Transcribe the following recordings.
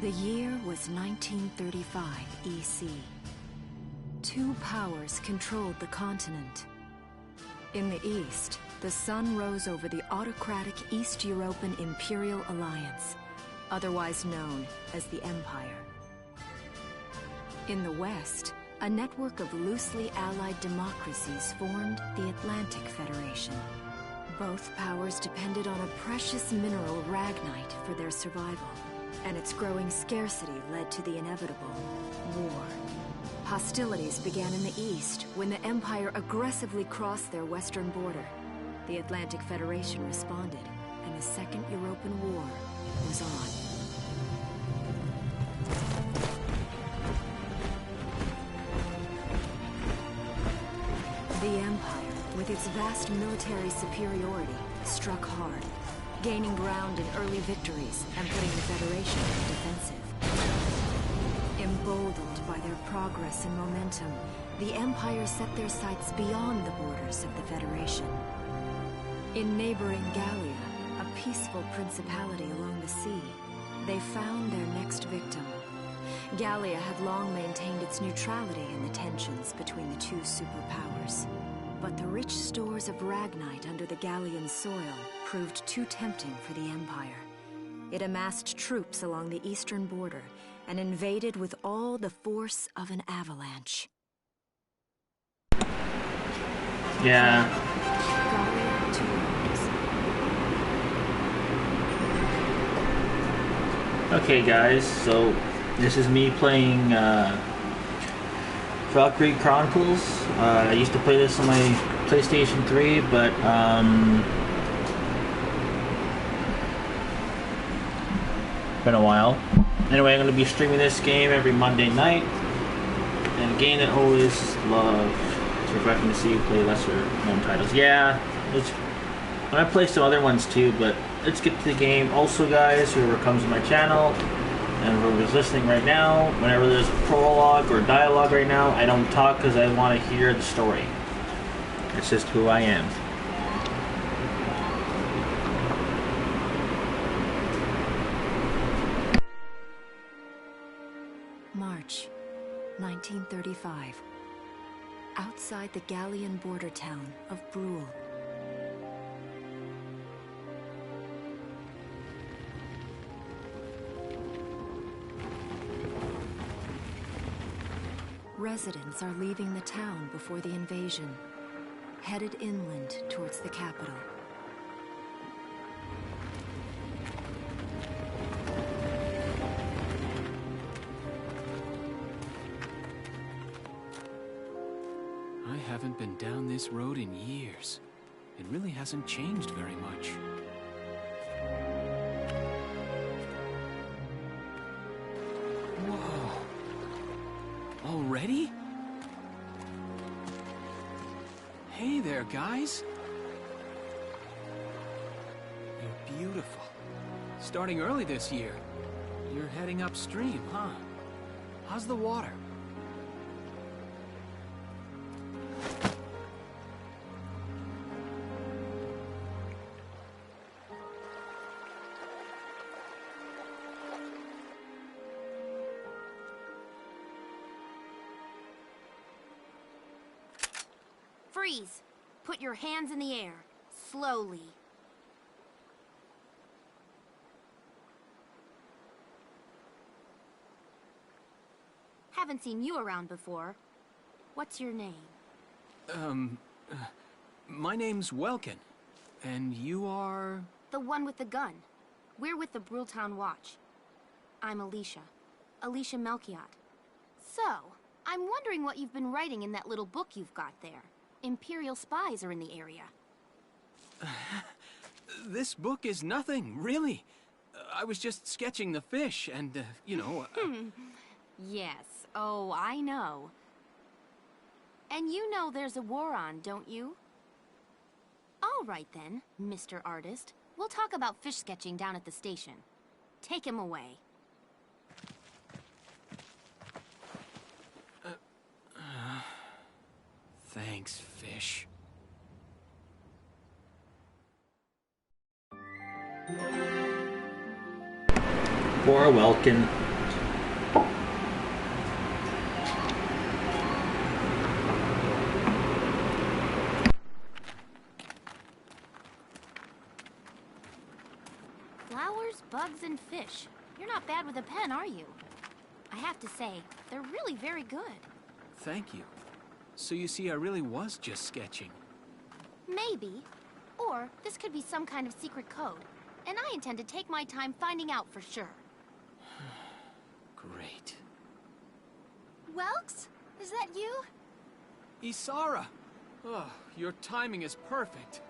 The year was 1935 EC. Two powers controlled the continent. In the east, the sun rose over the autocratic East European Imperial Alliance, otherwise known as the Empire. In the west, a network of loosely allied democracies formed the Atlantic Federation. Both powers depended on a precious mineral ragnite for their survival, and its growing scarcity led to the inevitable war. Hostilities began in the east when the Empire aggressively crossed their western border. The Atlantic Federation responded, and the Second European War was on. The Empire, with its vast military superiority, struck hard, gaining ground in early victories and putting the Federation on the defensive. Emboldened by their progress and momentum, the Empire set their sights beyond the borders of the Federation. In neighboring Gallia, a peaceful principality along the sea, they found their next victim. Gallia had long maintained its neutrality in the tensions between the two superpowers. But the rich stores of ragnite under the Gallian soil proved too tempting for the Empire. It amassed troops along the eastern border and invaded with all the force of an avalanche. Yeah. Gallia to Rhodes. Okay, guys, so this is me playing Valkyria Chronicles. I used to play this on my PlayStation 3, but been a while. Anyway, I'm going to be streaming this game every Monday night, and a game that I always love. It's refreshing to see you play lesser known titles. Yeah, I play some other ones too, but let's get to the game. Also, guys, whoever comes to my channel and whoever's listening right now, whenever there's a prologue or dialogue right now, I don't talk because I want to hear the story. It's just who I am. March 1935. Outside the Gallian border town of Brule. Residents are leaving the town before the invasion, headed inland towards the capital. I haven't been down this road in years. It really hasn't changed very much. Whoa. Already? Hey there, guys. You're beautiful. Starting early this year. You're heading upstream, huh? How's the water? Freeze! Put your hands in the air. Slowly. Haven't seen you around before. What's your name? My name's Welkin. And you are? The one with the gun. We're with the Bruletown Watch. I'm Alicia. Alicia Melchiot. So, I'm wondering what you've been writing in that little book you've got there. Imperial spies are in the area. This book is nothing, really. I was just sketching the fish and, you know... Yes. Oh, I know. And you know there's a war on, don't you? All right then, Mr. Artist. We'll talk about fish sketching down at the station. Take him away. Thanks, fish. Poor Welkin. bugs and fish. You're not bad with a pen, are you? I have to say, they're really very good. Thank you. So you see, I really was just sketching. Maybe. Or this could be some kind of secret code. And I intend to take my time finding out for sure. Great. Welks? Is that you? Isara! Oh, your timing is perfect.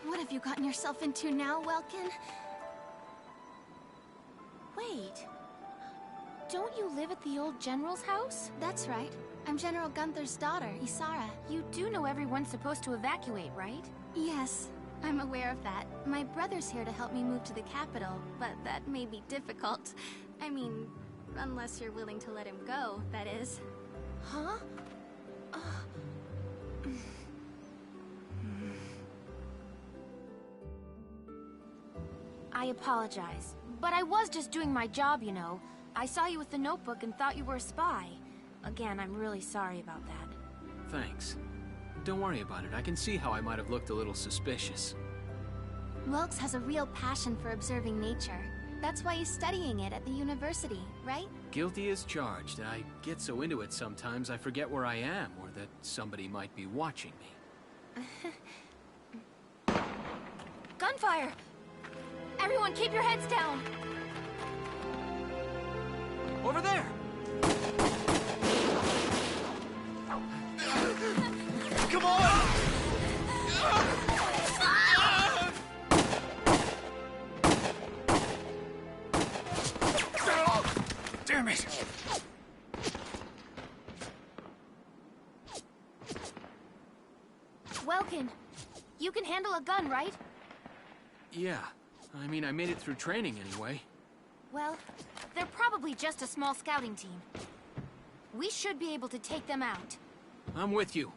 What have you gotten yourself into now, Welkin? Wait. Don't you live at the old General's house? That's right. I'm General Gunther's daughter, Isara. You do know everyone's supposed to evacuate, right? Yes, I'm aware of that. My brother's here to help me move to the capital, but that may be difficult. I mean, unless you're willing to let him go, that is. Huh? I apologize, but I was just doing my job, you know. I saw you with the notebook and thought you were a spy. Again, I'm really sorry about that. Thanks. Don't worry about it. I can see how I might have looked a little suspicious. Welks has a real passion for observing nature. That's why he's studying it at the university, right? Guilty as charged. I get so into it sometimes I forget where I am, or that somebody might be watching me. Gunfire! Everyone keep your heads down! Over there! Come on! Damn it! Welkin, you can handle a gun, right? Yeah. I mean, I made it through training anyway. Well, they're probably just a small scouting team. We should be able to take them out. I'm with you.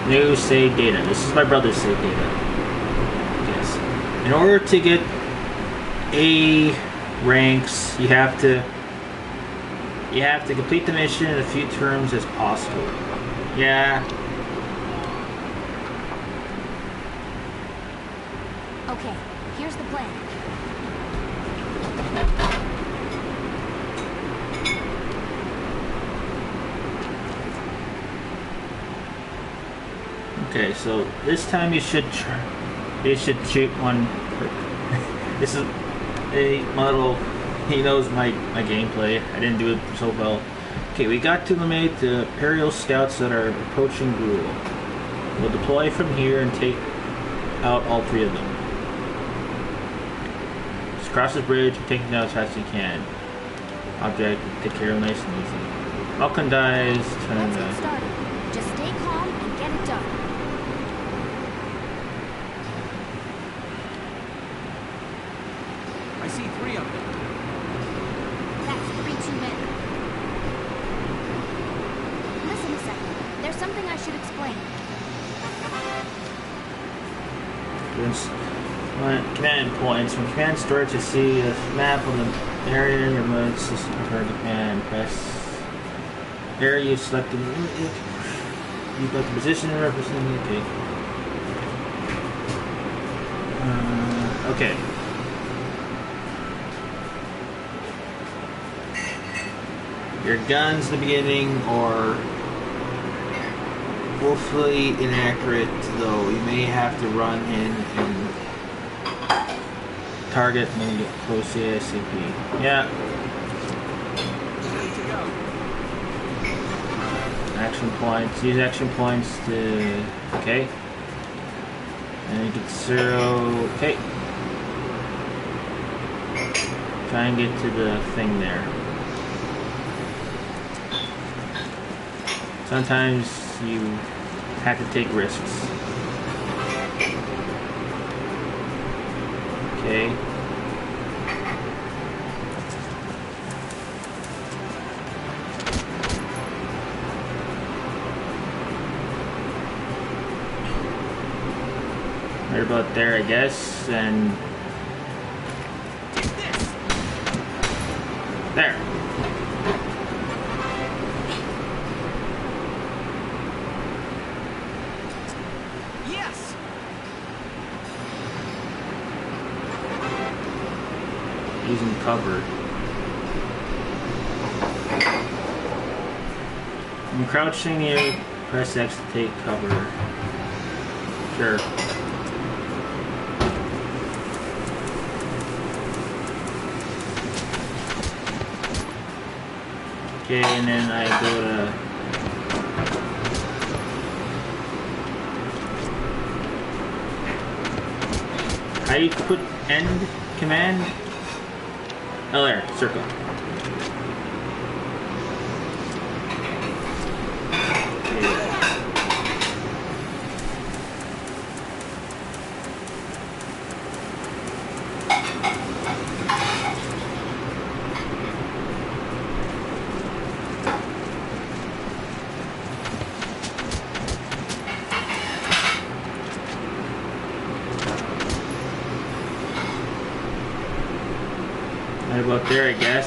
New save data. This is my brother's save data. Yes. In order to get A ranks, you have to complete the mission in as few terms as possible. Yeah. Okay, here's the plan. Okay, so this time you should shoot one. This is a model. He knows my gameplay. I didn't do it so well. Okay, we got to eliminate the Imperial scouts that are approaching Gruul. We'll deploy from here and take out all three of them. Just cross the bridge and take them down as fast as you can. Object, take care of nice and easy. Vulcan dies, turn Let's get started. Just stay calm and get it done. I see 3 of them. That's 3 too many. Listen a second. There's something I should explain. Command points. When command starts, you see a map on the area in your remote system target command. Press area you selected. You've got the position representing. Okay. Okay. Your guns in the beginning are woefully inaccurate, though. You may have to run in and target and then get close ASAP. Yeah. Ready to go. Action points. Use action points to. Okay. And you get 0. Okay. Try and get to the thing there. Sometimes you have to take risks. Okay. Right about there, I guess, and There. Yes! Using cover. When crouching, you press X to take cover. Sure. Okay, and then I go to... How do you put end command? Oh, there, circle. Right about there, I guess.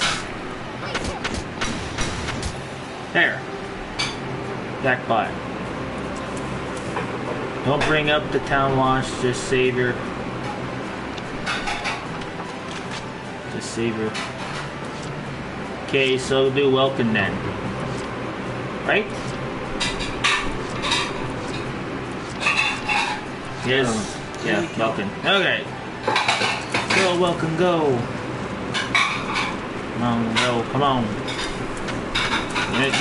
There. Jackpot. Don't bring up the town launch, just save your... Just save your... Okay, so we'll do welcome then. Right? Yes. Yeah, welcome. Okay. Go, welcome, go. Come on, go, come on. Miss.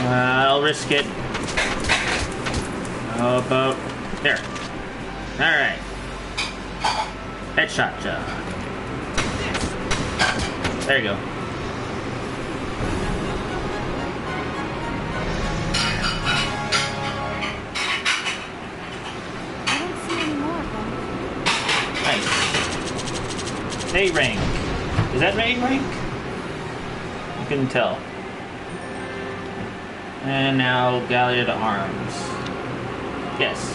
I'll risk it. How about there? Alright. Headshot job. There you go. A rank. Is that A rank? I couldn't tell. And now Gallia to arms. Yes.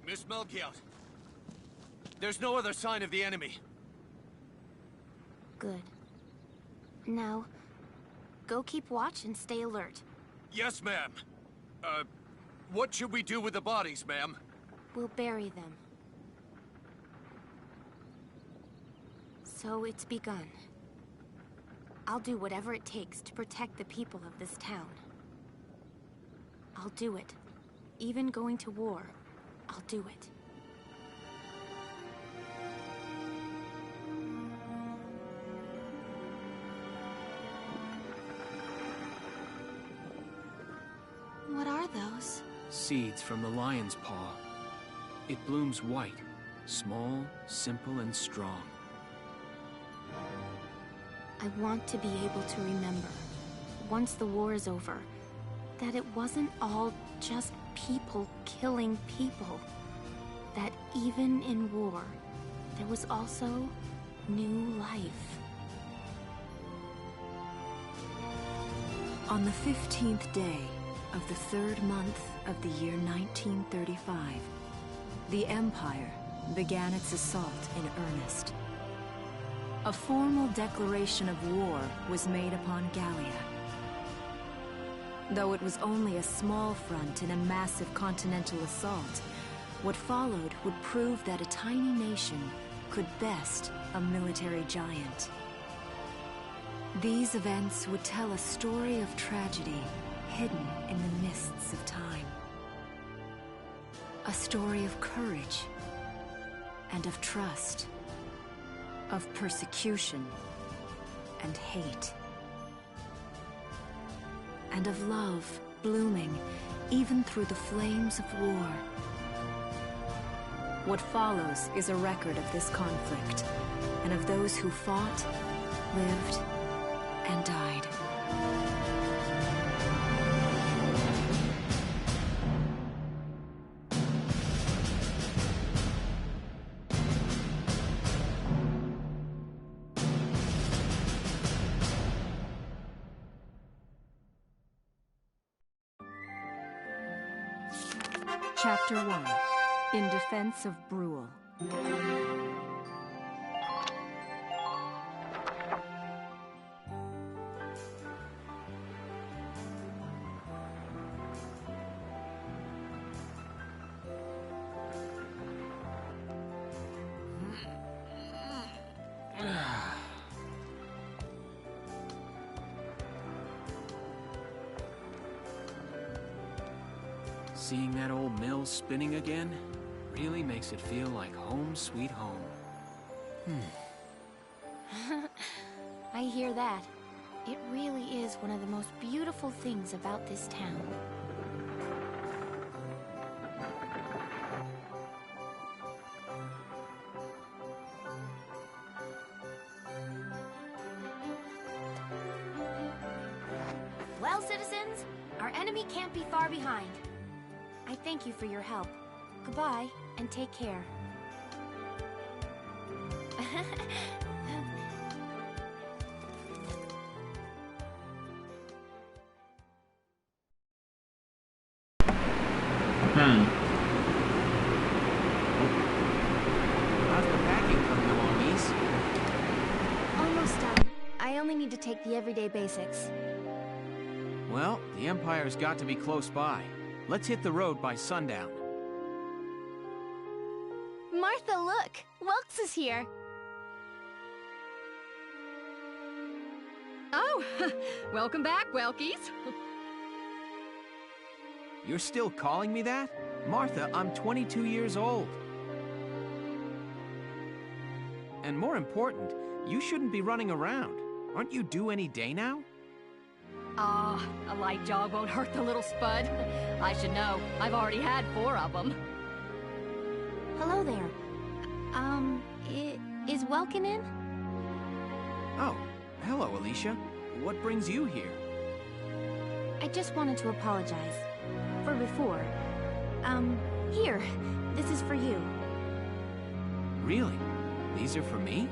Miss Melchiot, there's no other sign of the enemy. Good. Now, go keep watch and stay alert. Yes, ma'am. What should we do with the bodies, ma'am? We'll bury them. So it's begun. I'll do whatever it takes to protect the people of this town. I'll do it. Even going to war, I'll do it. What are those? Seeds from the lion's paw. It blooms white, small, simple, and strong. I want to be able to remember, once the war is over, that it wasn't all just people killing people. That even in war, there was also new life. On the 15th day of the 3rd month of the year 1935, the Empire began its assault in earnest. A formal declaration of war was made upon Gallia. Though it was only a small front in a massive continental assault, what followed would prove that a tiny nation could best a military giant. These events would tell a story of tragedy hidden in the mists of time. A story of courage and of trust, of persecution and hate, and of love blooming even through the flames of war. What follows is a record of this conflict and of those who fought, lived, and died. Chapter 1. In Defense of Brule. Seeing that old mill spinning again really makes it feel like home sweet home. I hear that. It really is one of the most beautiful things about this town. Well, citizens, our enemy can't be far behind. I thank you for your help. Goodbye, and take care. How's the packing coming along, East? Almost done. I only need to take the everyday basics. Well, the Empire's got to be close by. Let's hit the road by sundown. Martha, look! Welks is here! Oh, welcome back, Welkies. You're still calling me that? Martha, I'm 22 years old. And more important, you shouldn't be running around. Aren't you due any day now? Ah, a light jog won't hurt the little spud. I should know. I've already had 4 of them. Hello there. Is Welkin in? Oh, hello, Alicia. What brings you here? I just wanted to apologize. For before. Here. This is for you. Really? These are for me?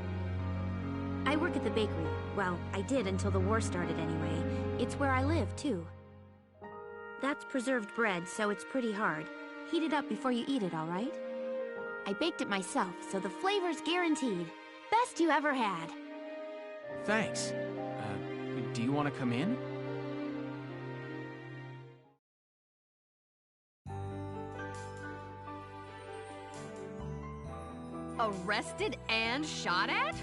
I work at the bakery. Well, I did until the war started anyway. It's where I live, too. That's preserved bread, so it's pretty hard. Heat it up before you eat it, all right? I baked it myself, so the flavor's guaranteed. Best you ever had. Thanks. Do you want to come in? Arrested and shot at?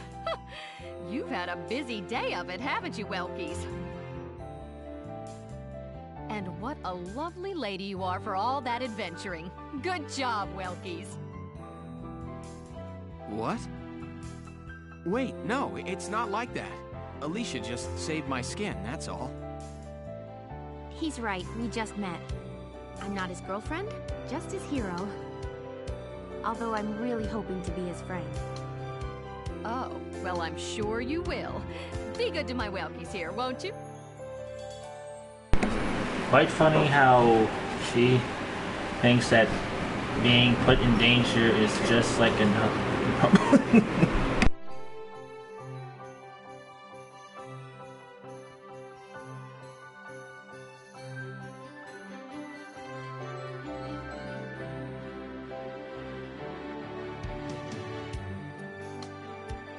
You've had a busy day of it, haven't you, Welkies? And what a lovely lady you are for all that adventuring. Good job, Welkies. What? Wait, no, it's not like that. Alicia just saved my skin, that's all. He's right, we just met. I'm not his girlfriend, just his hero. Although I'm really hoping to be his friend. Oh, well, I'm sure you will. Be good to my Welkies here, won't you? Quite funny how she thinks that being put in danger is just like enough.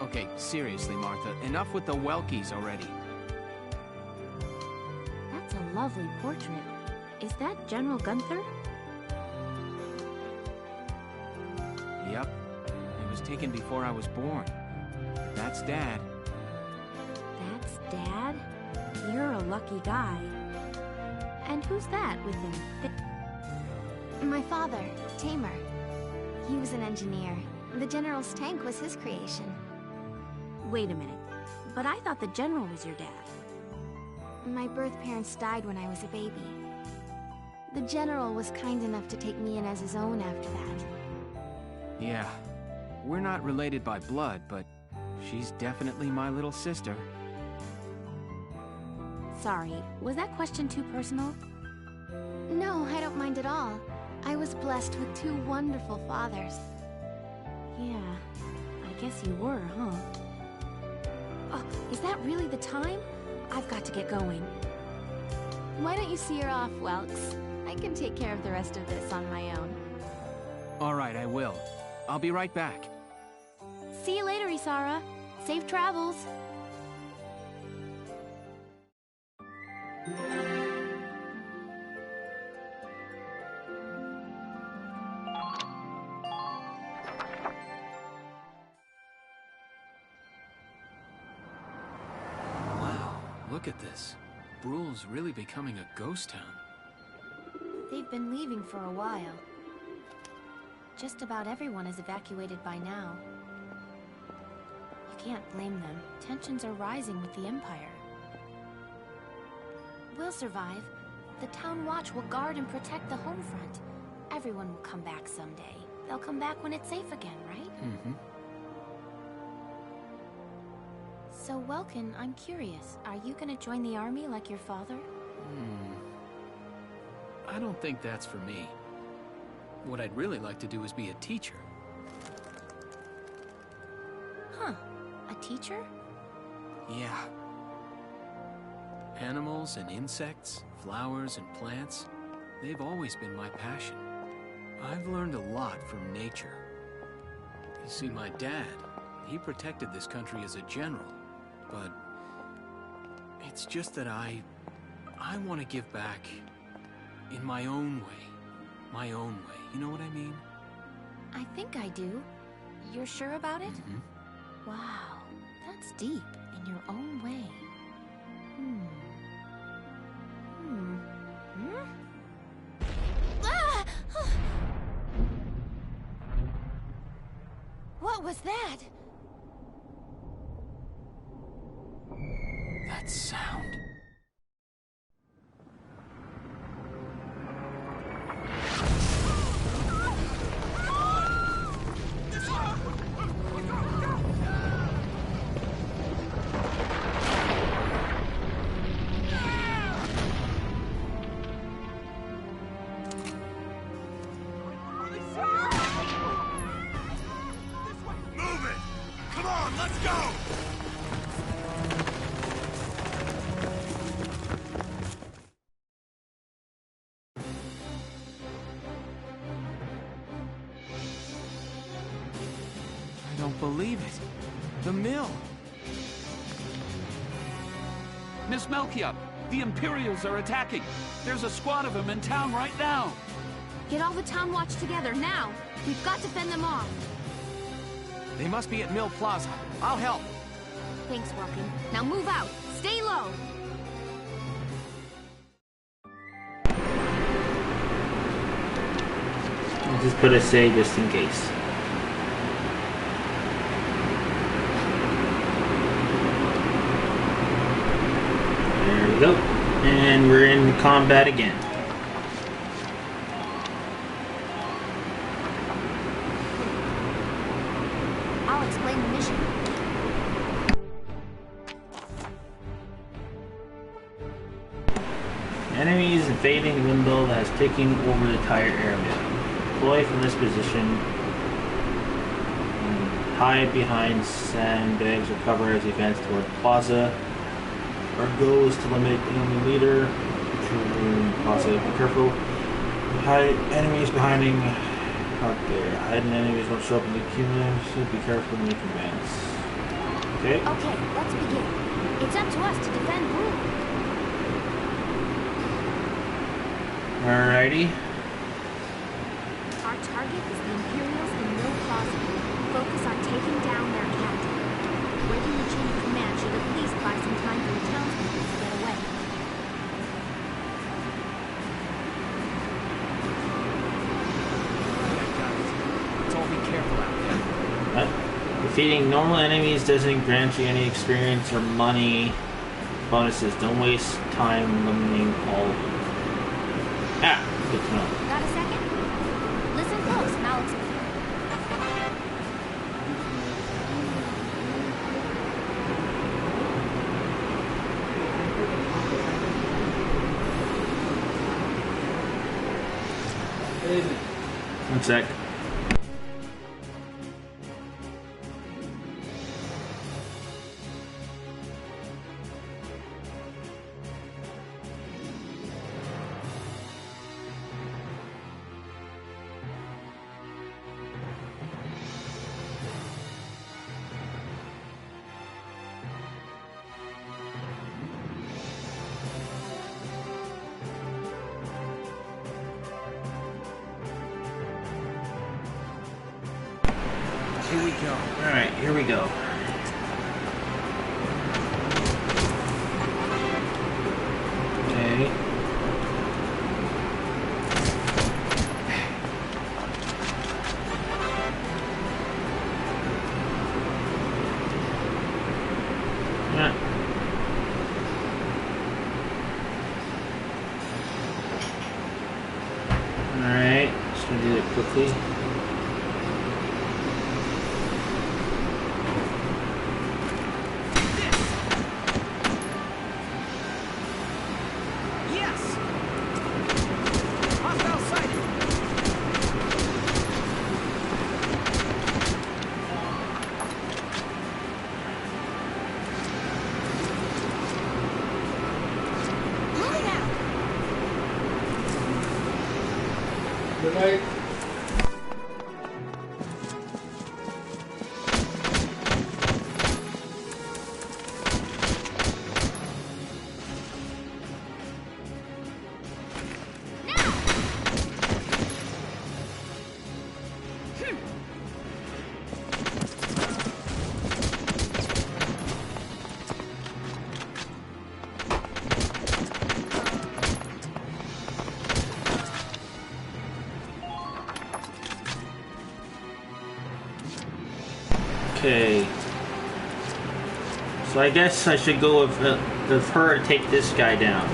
Okay, seriously, Martha, enough with the Welkies already. That's a lovely portrait. Is that General Gunther? Yep. It was taken before I was born. That's Dad. That's Dad? You're a lucky guy. And who's that with him? My father, Tamer. He was an engineer. The General's tank was his creation. Wait a minute. But I thought the General was your dad. My birth parents died when I was a baby. The General was kind enough to take me in as his own after that. Yeah. We're not related by blood, but she's definitely my little sister. Sorry, was that question too personal? No, I don't mind at all. I was blessed with 2 wonderful fathers. Yeah, I guess you were, huh? Oh, is that really the time? I've got to get going. Why don't you see her off, Welks? I can take care of the rest of this on my own. All right, I will. I'll be right back. See you later, Isara. Safe travels. Wow, look at this. Bruhl's really becoming a ghost town. They've been leaving for a while. Just about everyone is evacuated by now. You can't blame them. Tensions are rising with the Empire. We'll survive. The Town Watch will guard and protect the home front. Everyone will come back someday. They'll come back when it's safe again, right? Mm-hmm. So, Welkin, I'm curious. Are you gonna join the army like your father? I don't think that's for me. What I'd really like to do is be a teacher. Huh. A teacher? Yeah. Animals and insects, flowers and plants, they've always been my passion. I've learned a lot from nature. You see, my dad, he protected this country as a general, but it's just that I want to give back in my own way. My own way. You know what I mean? I think I do. You're sure about it? Mm-hmm. Wow, that's deep. In your own way. Ah! What was that? That sound. Believe it. The mill. Miss Melchior, the Imperials are attacking. There's a squad of them in town right now. Get all the Town Watch together, now! We've got to fend them off! They must be at Mill Plaza. I'll help. Thanks, Welkin. Now move out! Stay low! I'll just put a save just in case. There we go. And we're in combat again. I'll explain the mission. Enemies invading the windmill that has taken over the entire area. Deploy from this position. Hide behind sandbags or cover as he advances toward the plaza. Our goal is to eliminate the enemy leader. Plaza, be careful. Hide enemies behind him. Out there. Hiding enemies won't show up in the cumulus, so be careful when you advance. Okay? Okay, let's begin. It's up to us to defend Bruhl. Alrighty. Our target is the Imperials in Mill Plaza. Focus on taking down their captain. Breaking the chain of command should at least buy some time for the townspeople to get away. Let's all be careful out there. Defeating normal enemies doesn't grant you any experience or money bonuses. Don't waste time limiting all of them. Ah, good to know. Got a second? Listen close, and I'll explain. One sec. go. Alright, here we go. Okay. Yeah. Alright, just gonna do it quickly. Good night. Okay. So I guess I should go with her to take this guy down.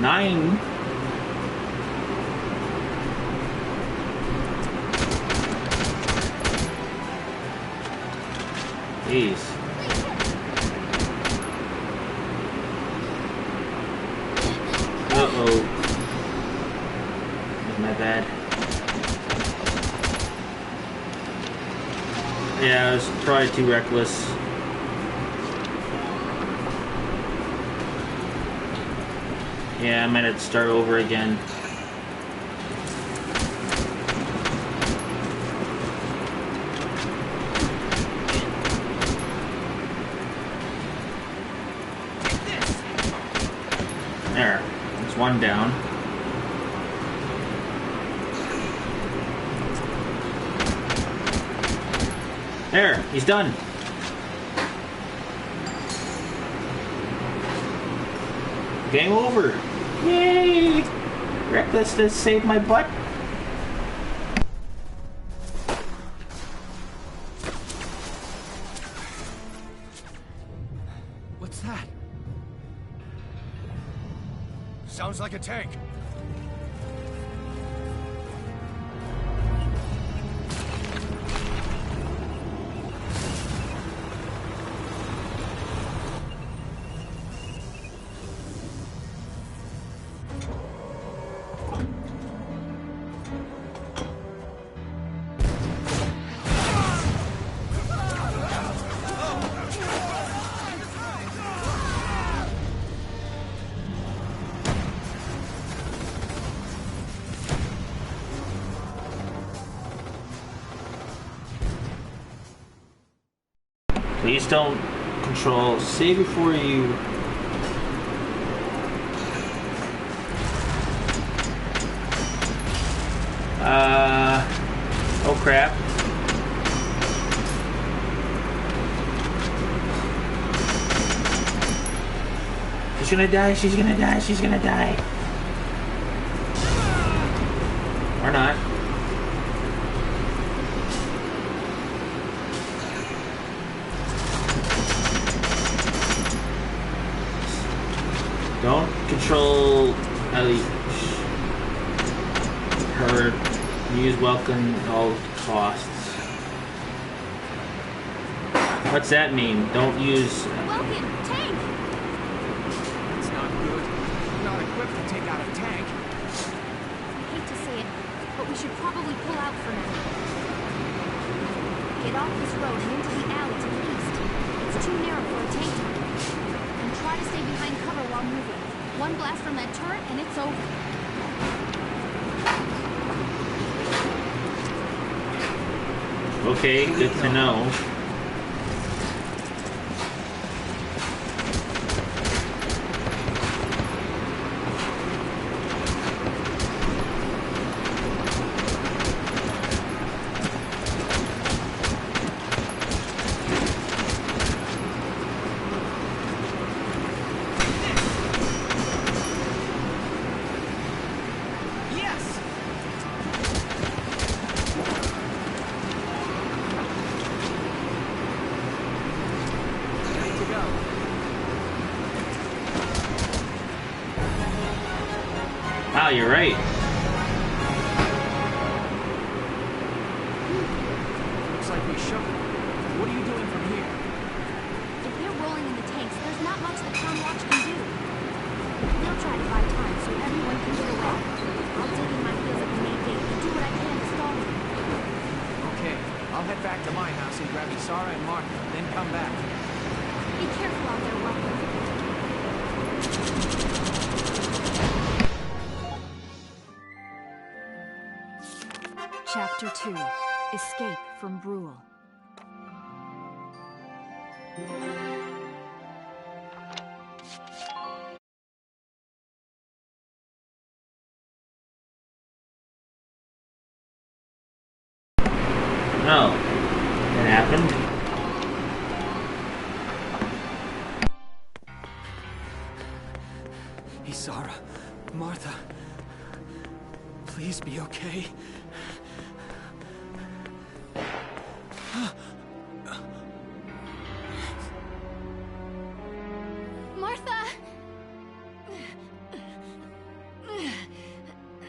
Nine. Jeez. Uh-oh. My bad. Yeah, I was probably too reckless. Yeah, I might have to start over again. There. That's one down. There, he's done. Game over. Yay! Recklessness saved my butt. What's that? Sounds like a tank. Please don't control. Save before you. Oh crap. She's gonna die, she's gonna die, she's gonna die. Or not. Don't control her. Use welcome at all costs. What's that mean? Don't use. Welcome, tank! That's not good. We're not equipped to take out a tank. I hate to say it, but we should probably pull out for now. Get off this road and into the alley to the east. It's too narrow for a tank to move. And try to stay behind cover while moving. One blast from that turret and it's over. Okay, good to know. you're right. Looks like we shook them. What are you doing from here? If they're rolling in the tanks, there's not much the Town Watch can do. We'll try to buy time so everyone can get away. I'll dig in my heels at the main gate and do what I can to stall them. Okay, I'll head back to my house and grab Isara and Martha, then come back. Be careful out there, Welcome. Chapter 2. Escape from Brule. No. It happened. Isara, Martha, please be okay. Martha!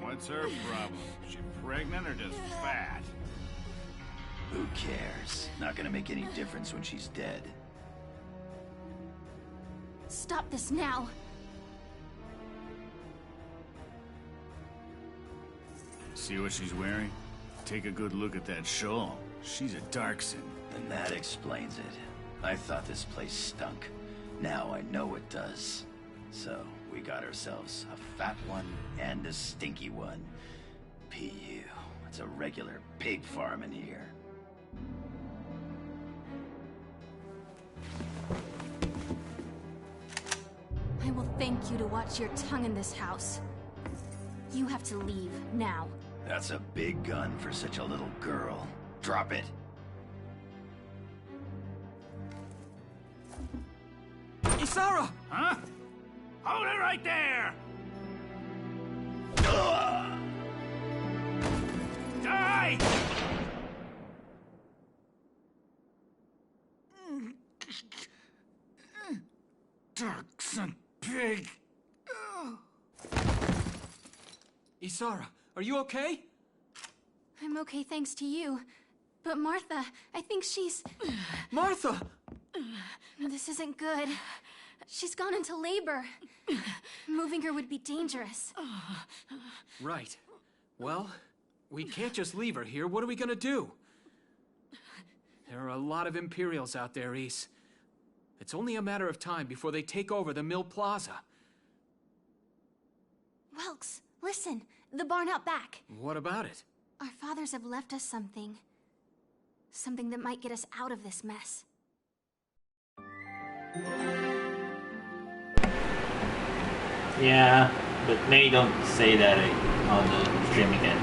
What's her problem? She pregnant or just fat? Who cares? Not gonna make any difference when she's dead. Stop this now. See what she's wearing? Take a good look at that shawl. She's a Darkson. And that explains it. I thought this place stunk. Now I know it does. So, we got ourselves a fat one and a stinky one. P.U. It's a regular pig farm in here. I will thank you to watch your tongue in this house. You have to leave, now. That's a big gun for such a little girl. Drop it. Isara! Huh? Hold it right there! Die! Darkson pig! Isara, are you okay? I'm okay thanks to you. But Martha, I think she's... Martha! This isn't good. She's gone into labor. Moving her would be dangerous. Right. Well, we can't just leave her here. What are we gonna do? There are a lot of Imperials out there, Ys. It's only a matter of time before they take over the Mill Plaza. Welks, listen. The barn out back. What about it? Our fathers have left us something. Something that might get us out of this mess. Yeah, but maybe don't say that on the stream again.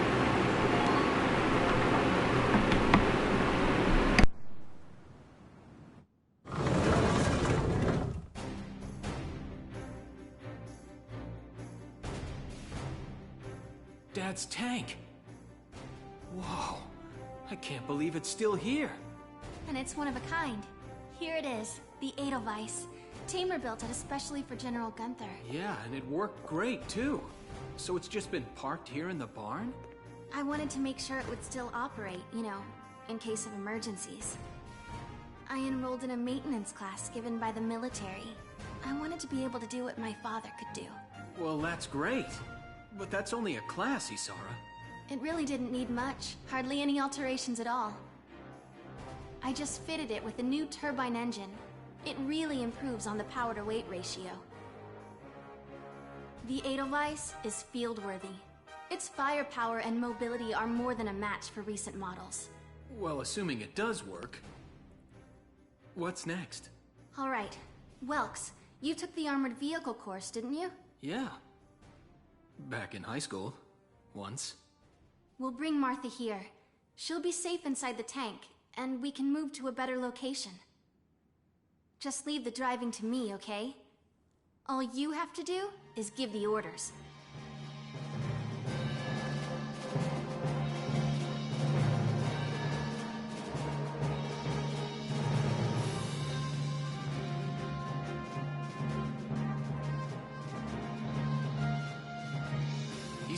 Dad's tank. Whoa. I can't believe it's still here. And it's one of a kind. Here it is, the Edelweiss. Tamer built it especially for General Gunther. Yeah, and it worked great, too. So it's just been parked here in the barn? I wanted to make sure it would still operate, you know, in case of emergencies. I enrolled in a maintenance class given by the military. I wanted to be able to do what my father could do. Well, that's great. But that's only a class, Isara. It really didn't need much. Hardly any alterations at all. I just fitted it with a new turbine engine. It really improves on the power-to-weight ratio. The Edelweiss is field-worthy. Its firepower and mobility are more than a match for recent models. Well, assuming it does work. What's next? All right. Welks, you took the armored vehicle course, didn't you? Yeah. Back in high school. Once. We'll bring Martha here. She'll be safe inside the tank, and we can move to a better location. Just leave the driving to me, okay? All you have to do is give the orders.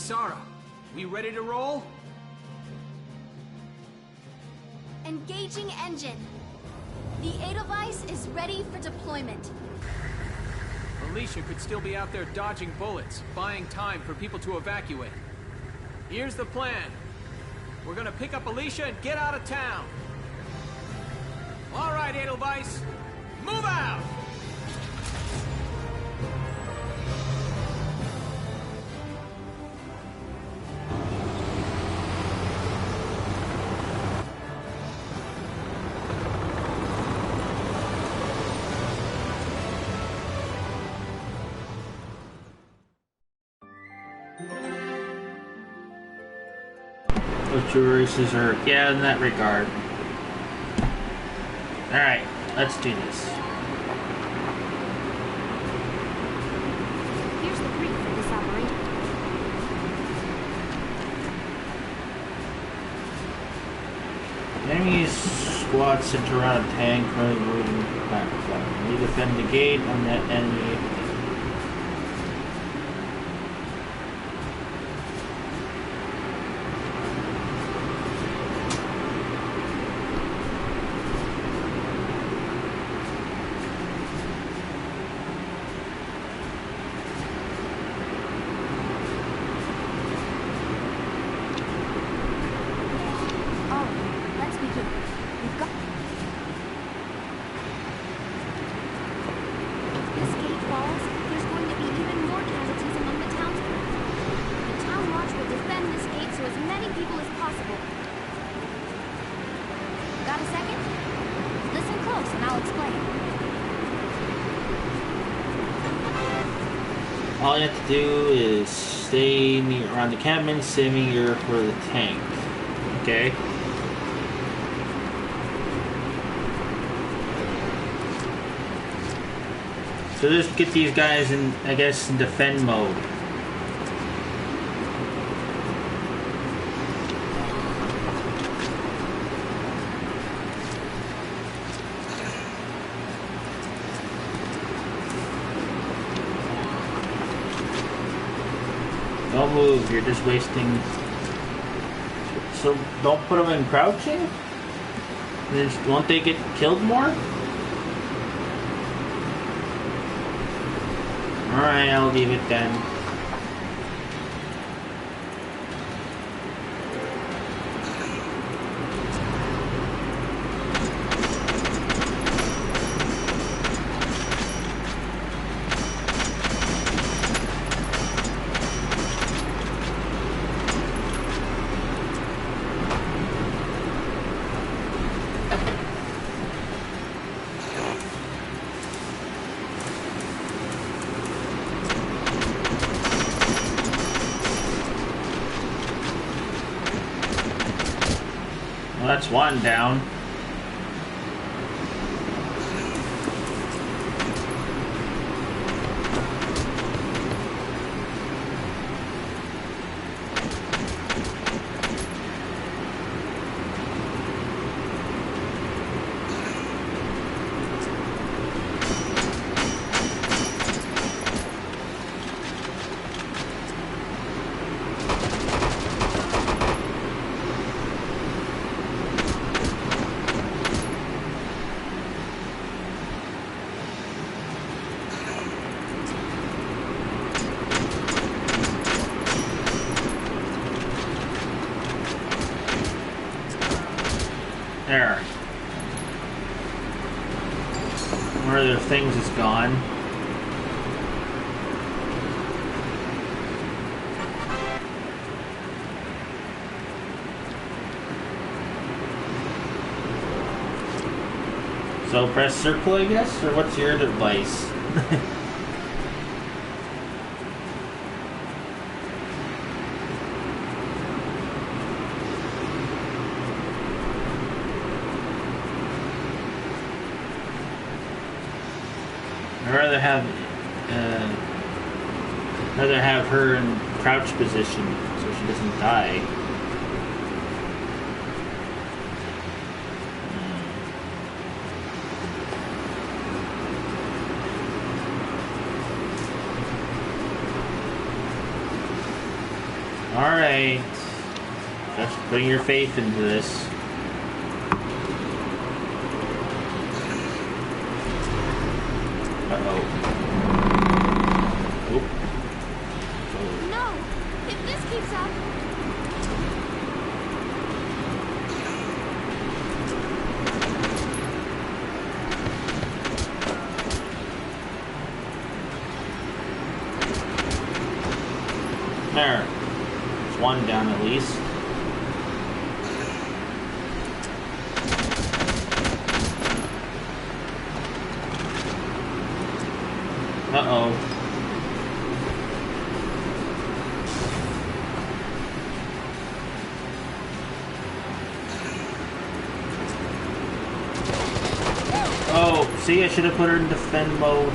Kisara, we ready to roll? Engaging engine. The Edelweiss is ready for deployment. Alicia could still be out there dodging bullets, buying time for people to evacuate. Here's the plan. We're gonna pick up Alicia and get out of town. All right, Edelweiss, move out! Which races are, yeah, in that regard. Alright, let's do this. Here's the brief for this operation. Enemy squad center around a tank running moving platform. You defend the gate on that enemy. All you have to do is stay around the encampment, saving your for the tank. Okay? So just get these guys in, I guess, in defend mode. Don't move, you're just wasting. So don't put them in crouching? Then won't they get killed more? Alright, I'll leave it then. Well, that's one down. There. One of their things is gone. So press circle, I guess? Or what's your device? I'd rather have her in crouch position so she doesn't die. Alright. Just putting your faith into this. Uh-oh. Oop. No! If this keeps up... There. There's one down at least. Uh-oh. Oh, see, I should have put her in defend mode.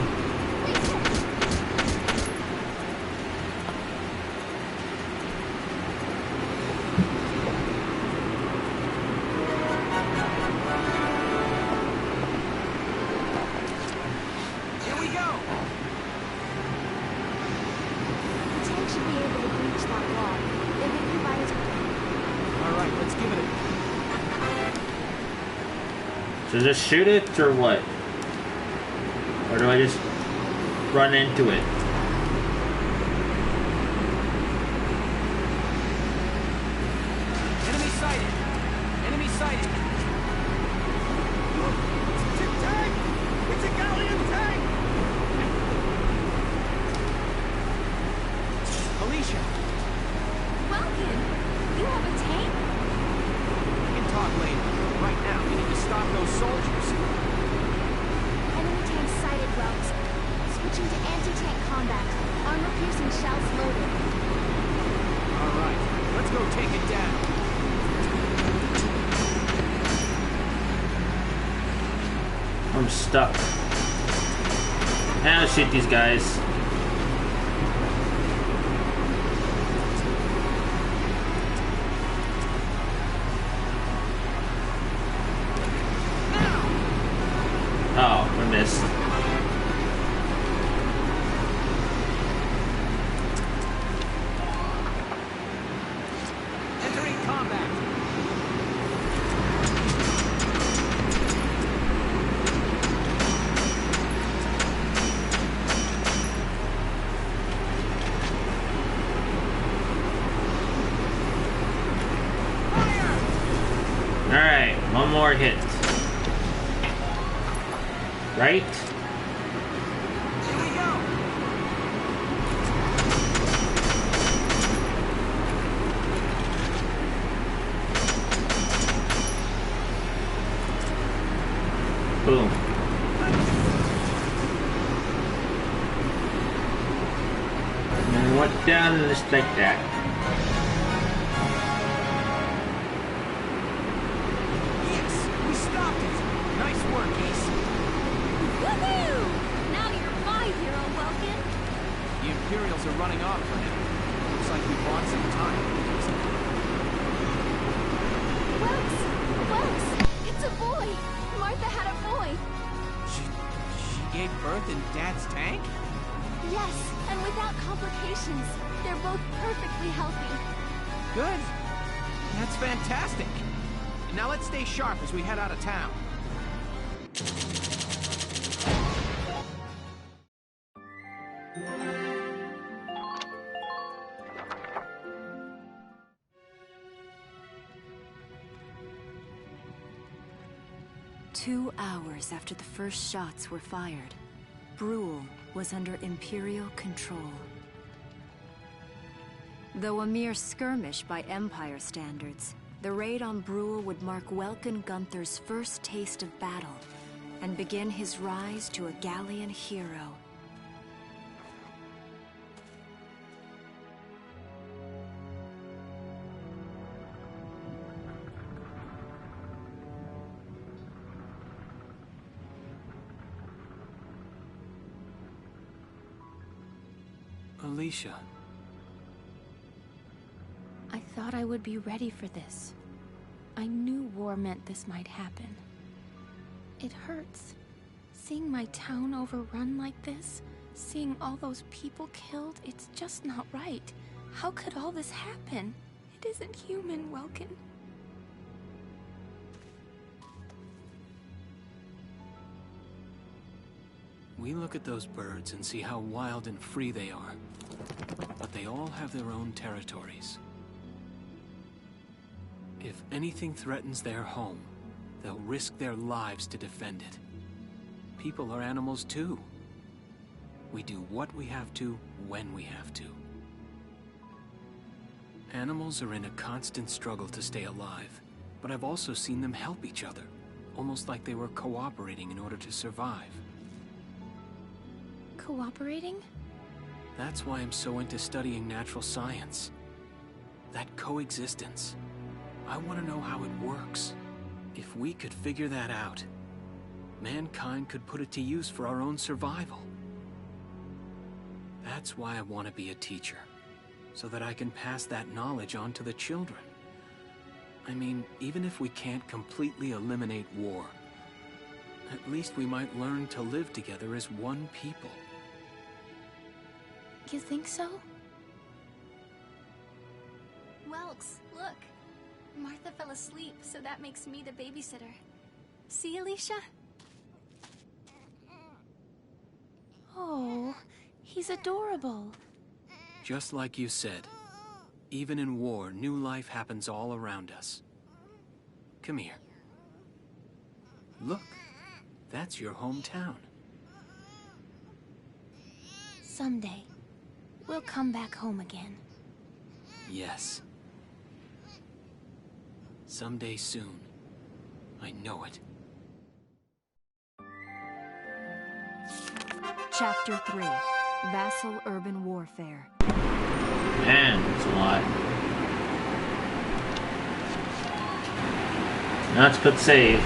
So just shoot it, or what? Or do I just run into it? Enemy sighted! Enemy sighted! It's a tank! It's a galleon tank! Alicia! Welkin, you have a tank? We can talk later. Right now, we need to stop those soldiers. Enemy tank sighted, Welks. Switching to anti-tank combat. Armor-piercing shells loaded. All right, let's go take it down. I'm stuck. Now shoot these guys. Oh, I missed. Entering combat. All right, one more hit. Right? Here we go. Boom. And went down just like that. Yes, we stopped it. Nice work, Ace. Woohoo! Now you're my hero, Welkin. The Imperials are running off for now. Looks like we bought some time. Welks, it's a boy. Martha had a boy. She gave birth in Dad's tank? Yes, and without complications. They're both perfectly healthy. Good. That's fantastic. Now let's stay sharp as we head out of town. Two hours after the first shots were fired, Brule was under Imperial control. Though a mere skirmish by Empire standards, the raid on Brule would mark Welkin Gunther's first taste of battle and begin his rise to a Gallian hero. Alicia. I thought I would be ready for this. I knew war meant this might happen. It hurts. Seeing my town overrun like this, seeing all those people killed, it's just not right. How could all this happen? It isn't human, Welkin. We look at those birds and see how wild and free they are. But they all have their own territories. If anything threatens their home, they'll risk their lives to defend it. People are animals too. We do what we have to, when we have to. Animals are in a constant struggle to stay alive, but I've also seen them help each other, almost like they were cooperating in order to survive. Cooperating? That's why I'm so into studying natural science. That coexistence. I want to know how it works. If we could figure that out, mankind could put it to use for our own survival. That's why I want to be a teacher, so that I can pass that knowledge on to the children. I mean, even if we can't completely eliminate war, at least we might learn to live together as one people. You think so? Welks, look. Martha fell asleep, so that makes me the babysitter. See, Alicia? Oh, he's adorable. Just like you said, even in war, new life happens all around us. Come here. Look, that's your hometown. Someday, we'll come back home again. Yes. Someday soon. I know it. Chapter 3. Vassal Urban Warfare. Man, it's a lot. Now let's put save.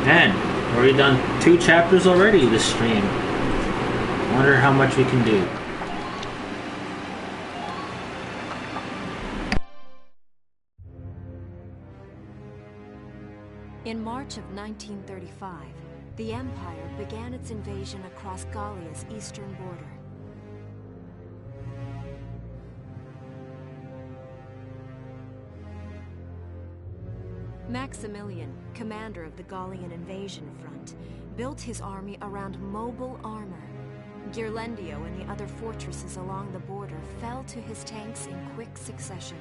Man, we've already done 2 chapters already this stream. Wonder how much we can do. In March of 1935, the Empire began its invasion across Gallia's eastern border. Maximilian, commander of the Gallian invasion front, built his army around mobile armor. Ghirlandaio and the other fortresses along the border fell to his tanks in quick succession.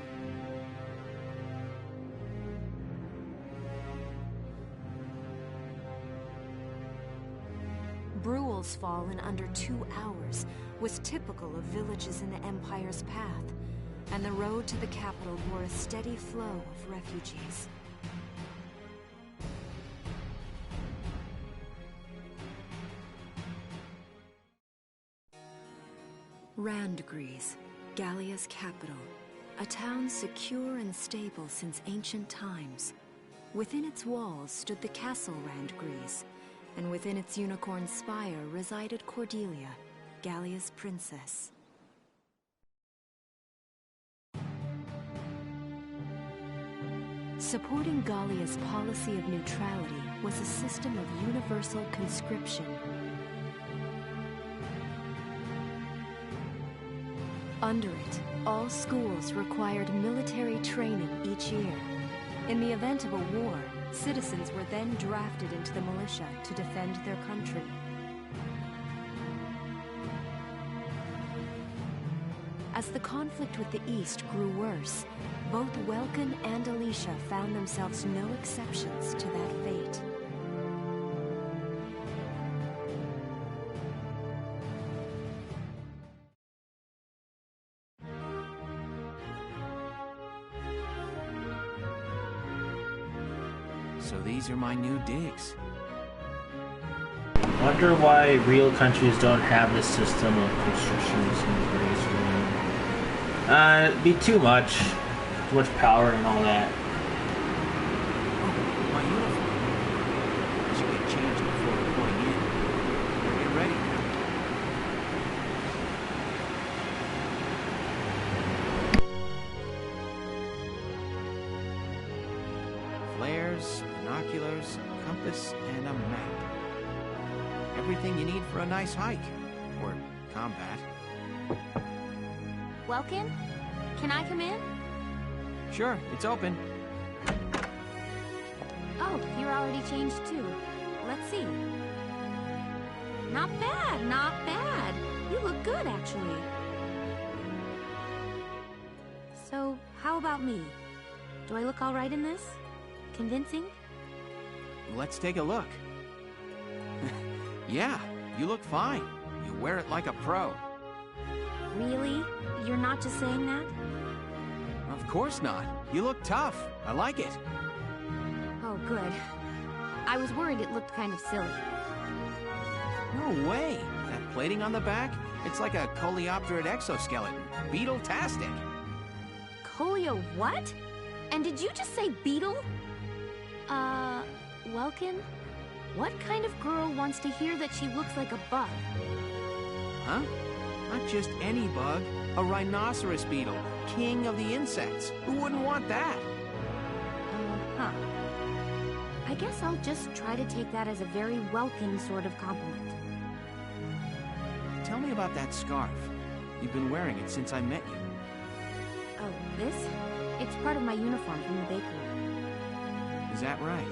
Bruhl's fall in under 2 hours was typical of villages in the Empire's path, and the road to the capital bore a steady flow of refugees. Randgries, Gallia's capital, a town secure and stable since ancient times. Within its walls stood the castle Randgries, and within its unicorn spire resided Cordelia, Gallia's princess. Supporting Gallia's policy of neutrality was a system of universal conscription. Under it, all schools required military training each year. In the event of a war, citizens were then drafted into the militia to defend their country. As the conflict with the East grew worse, both Welkin and Alicia found themselves no exceptions to that fate. So these are my new digs. Wonder why real countries don't have this system of constrictions and grace. It'd be too much power and all that. Oh, my uniform. I should get changed before reporting in. Get ready now. Flares, binoculars, compass, and a map. Everything you need for a nice hike. Or combat. Welkin? Can I come in? Sure, it's open. Oh, you're already changed too. Let's see. Not bad, not bad. You look good, actually. So, how about me? Do I look all right in this? Convincing? Let's take a look. Yeah, you look fine. You wear it like a pro. Really? You're not just saying that? Of course not. You look tough. I like it. Oh, good. I was worried it looked kind of silly. No way. That plating on the back? It's like a coleopterate exoskeleton. Beetle-tastic. Coleo what? And did you just say beetle? Welkin? What kind of girl wants to hear that she looks like a bug? Huh? Not just any bug. A rhinoceros beetle. King of the insects. Who wouldn't want that? Huh. I guess I'll just try to take that as a very Welkin sort of compliment. Tell me about that scarf. You've been wearing it since I met you. Oh, this? It's part of my uniform from the bakery. Is that right?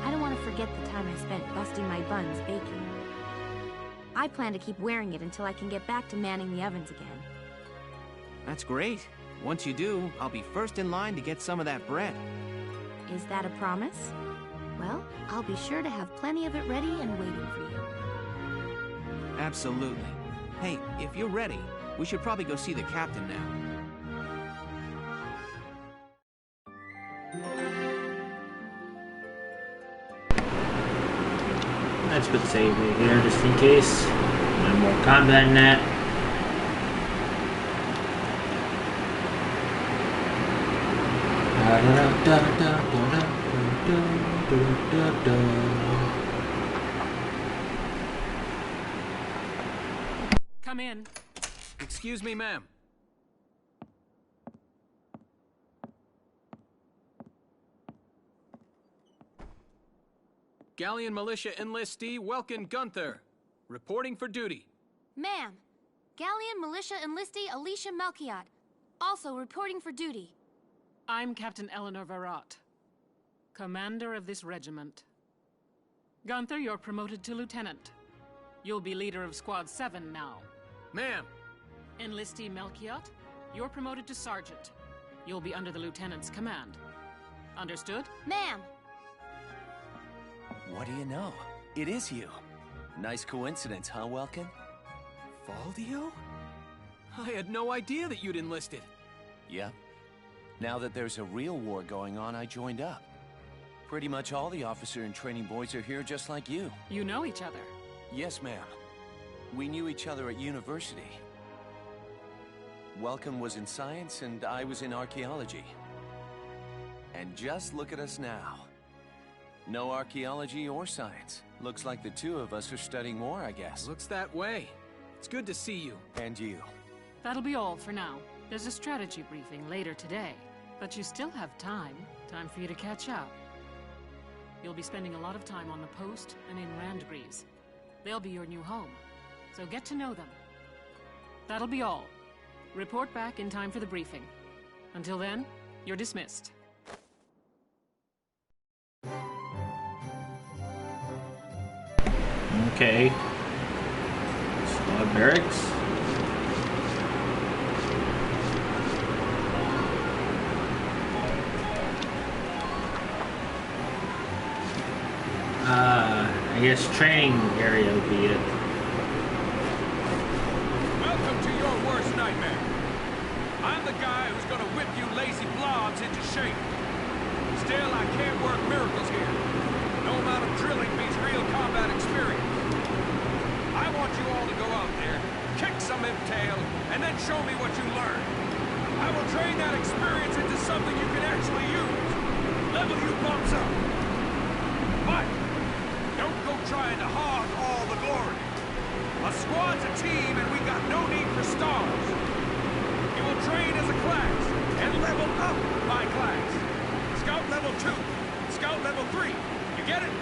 I don't want to forget the time I spent busting my buns baking. I plan to keep wearing it until I can get back to manning the ovens again. That's great. Once you do, I'll be first in line to get some of that bread. Is that a promise? Well, I'll be sure to have plenty of it ready and waiting for you. Absolutely. Hey, if you're ready, we should probably go see the captain now. Let's put save right here just in case. No more combat in that. Come in. Excuse me, ma'am. Galleon Militia Enlistee Welkin Gunther, reporting for duty. Ma'am, Galleon Militia Enlistee Alicia Melchiot, also reporting for duty. I'm Captain Eleanor Varrot, commander of this regiment. Gunther, you're promoted to lieutenant. You'll be leader of Squad 7 now. Ma'am. Enlistee Melchiot, you're promoted to sergeant. You'll be under the lieutenant's command. Understood? Ma'am. What do you know? It is you. Nice coincidence, huh, Welkin? Valdio? I had no idea that you'd enlisted. Yep. Now that there's a real war going on, I joined up. Pretty much all the officer and training boys are here just like you. You know each other? Yes, ma'am. We knew each other at university. Welkin was in science and I was in archaeology. And just look at us now. No archaeology or science. Looks like the two of us are studying war, I guess. Looks that way. It's good to see you. And you. That'll be all for now. There's a strategy briefing later today. But you still have time. Time for you to catch up. You'll be spending a lot of time on the post and in Randgreaves. They'll be your new home. So get to know them. That'll be all. Report back in time for the briefing. Until then, you're dismissed. Okay. Squad barracks. I guess training area would be it. Welcome to your worst nightmare. I'm the guy who's gonna whip you lazy blobs into shape. Still, I can't work miracles here. No amount of drilling beats real combat experience. I want you all to go out there, kick some imp-tail, and then show me what you learned. I will train that experience into something you can actually use. Level you bumps up. But don't go trying to hog all the glory. A squad's a team, and we got no need for stars. You will train as a class, and level up by class. Scout level 2, Scout level 3. You get it?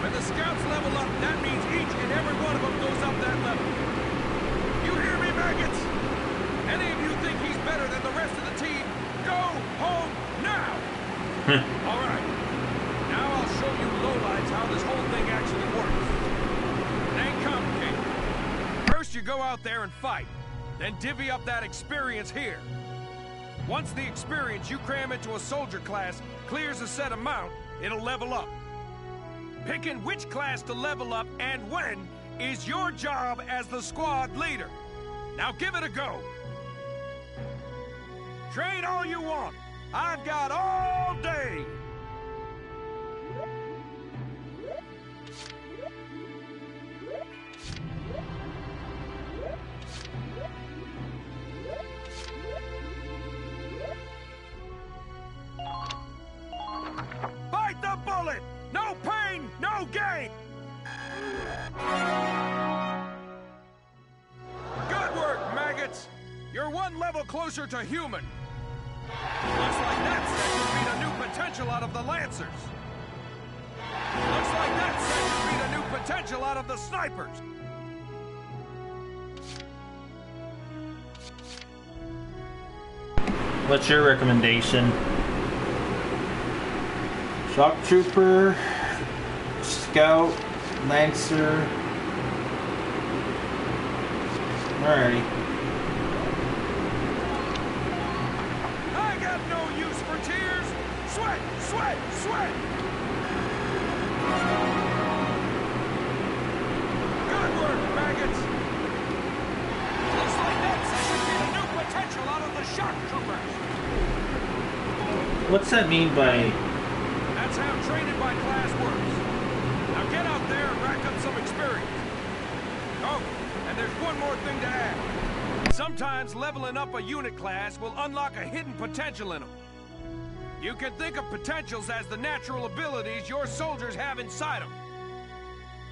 When the scouts level up, that means each and every one of them goes up that level. You hear me, maggots? Any of you think he's better than the rest of the team, go home now! All right. Now I'll show you lowlights how this whole thing actually works. It ain't complicated. First you go out there and fight. Then divvy up that experience here. Once the experience you cram into a soldier class clears a set amount, it'll level up. Picking which class to level up and when is your job as the squad leader. Now give it a go. Train all you want. I've got all day. Fight the bullet! No pain, no gain! Good work, maggots! You're one level closer to human. Looks like that section beat a new potential out of the Lancers. Looks like that section beat a new potential out of the snipers. What's your recommendation? Shock Trooper, Scout, Lancer. Alrighty. I got no use for tears. Sweat, sweat, sweat. Good work, maggots. Looks like that section beat a new potential out of the Shock Troopers. What's that mean by... That's how training by class works. Now get out there and rack up some experience. Oh, and there's one more thing to add. Sometimes leveling up a unit class will unlock a hidden potential in them. You can think of potentials as the natural abilities your soldiers have inside them.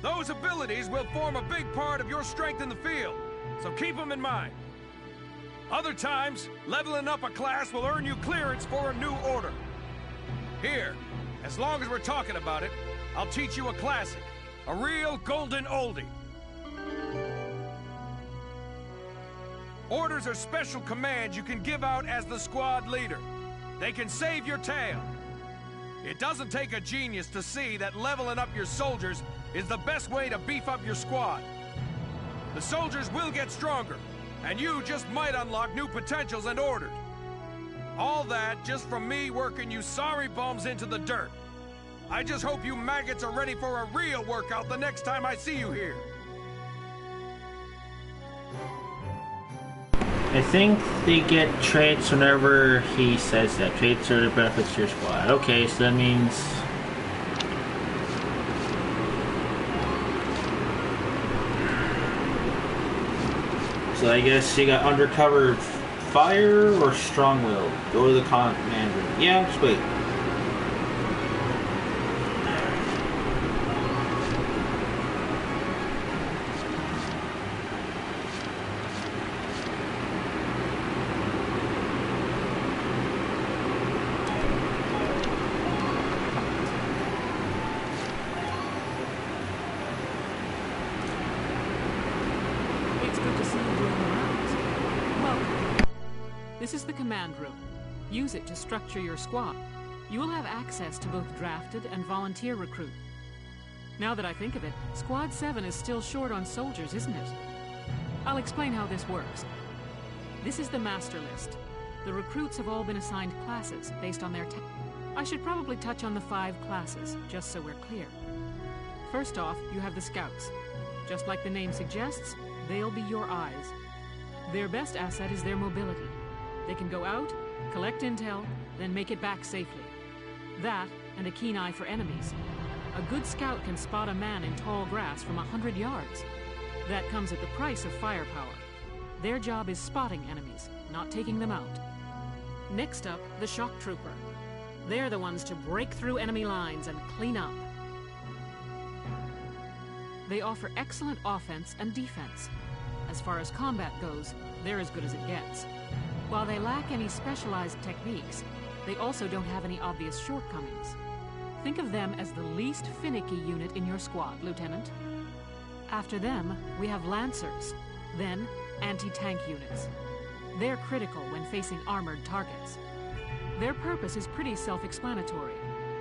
Those abilities will form a big part of your strength in the field, so keep them in mind. Other times, leveling up a class will earn you clearance for a new order. Here, as long as we're talking about it, I'll teach you a classic, a real golden oldie. Orders are special commands you can give out as the squad leader. They can save your tail. It doesn't take a genius to see that leveling up your soldiers is the best way to beef up your squad. The soldiers will get stronger, and you just might unlock new potentials and orders. All that just from me working you sorry bums into the dirt. I just hope you maggots are ready for a real workout the next time I see you here. I think they get traits whenever he says that. Traits are the benefits to your squad. Okay, so that means... So I guess you got undercover fire or strong will. Go to the command room. Yeah, just wait. This is the command room. Use it to structure your squad. You will have access to both drafted and volunteer recruit. Now that I think of it, Squad 7 is still short on soldiers, isn't it? I'll explain how this works. This is the master list. The recruits have all been assigned classes based on their I should probably touch on the 5 classes, just so we're clear. First off, you have the scouts. Just like the name suggests, they'll be your eyes. Their best asset is their mobility. They can go out, collect intel, then make it back safely. That, and a keen eye for enemies. A good scout can spot a man in tall grass from 100 yards. That comes at the price of firepower. Their job is spotting enemies, not taking them out. Next up, the shock trooper. They're the ones to break through enemy lines and clean up. They offer excellent offense and defense. As far as combat goes, they're as good as it gets. While they lack any specialized techniques, they also don't have any obvious shortcomings. Think of them as the least finicky unit in your squad, Lieutenant. After them, we have Lancers, then anti-tank units. They're critical when facing armored targets. Their purpose is pretty self-explanatory.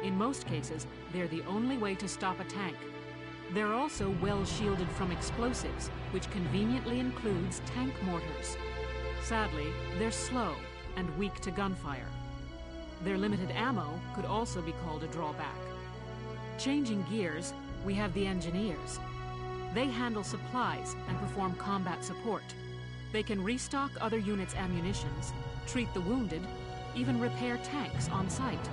In most cases, they're the only way to stop a tank. They're also well shielded from explosives, which conveniently includes tank mortars. Sadly, they're slow and weak to gunfire. Their limited ammo could also be called a drawback. Changing gears, we have the engineers. They handle supplies and perform combat support. They can restock other units' ammunitions, treat the wounded, even repair tanks on site.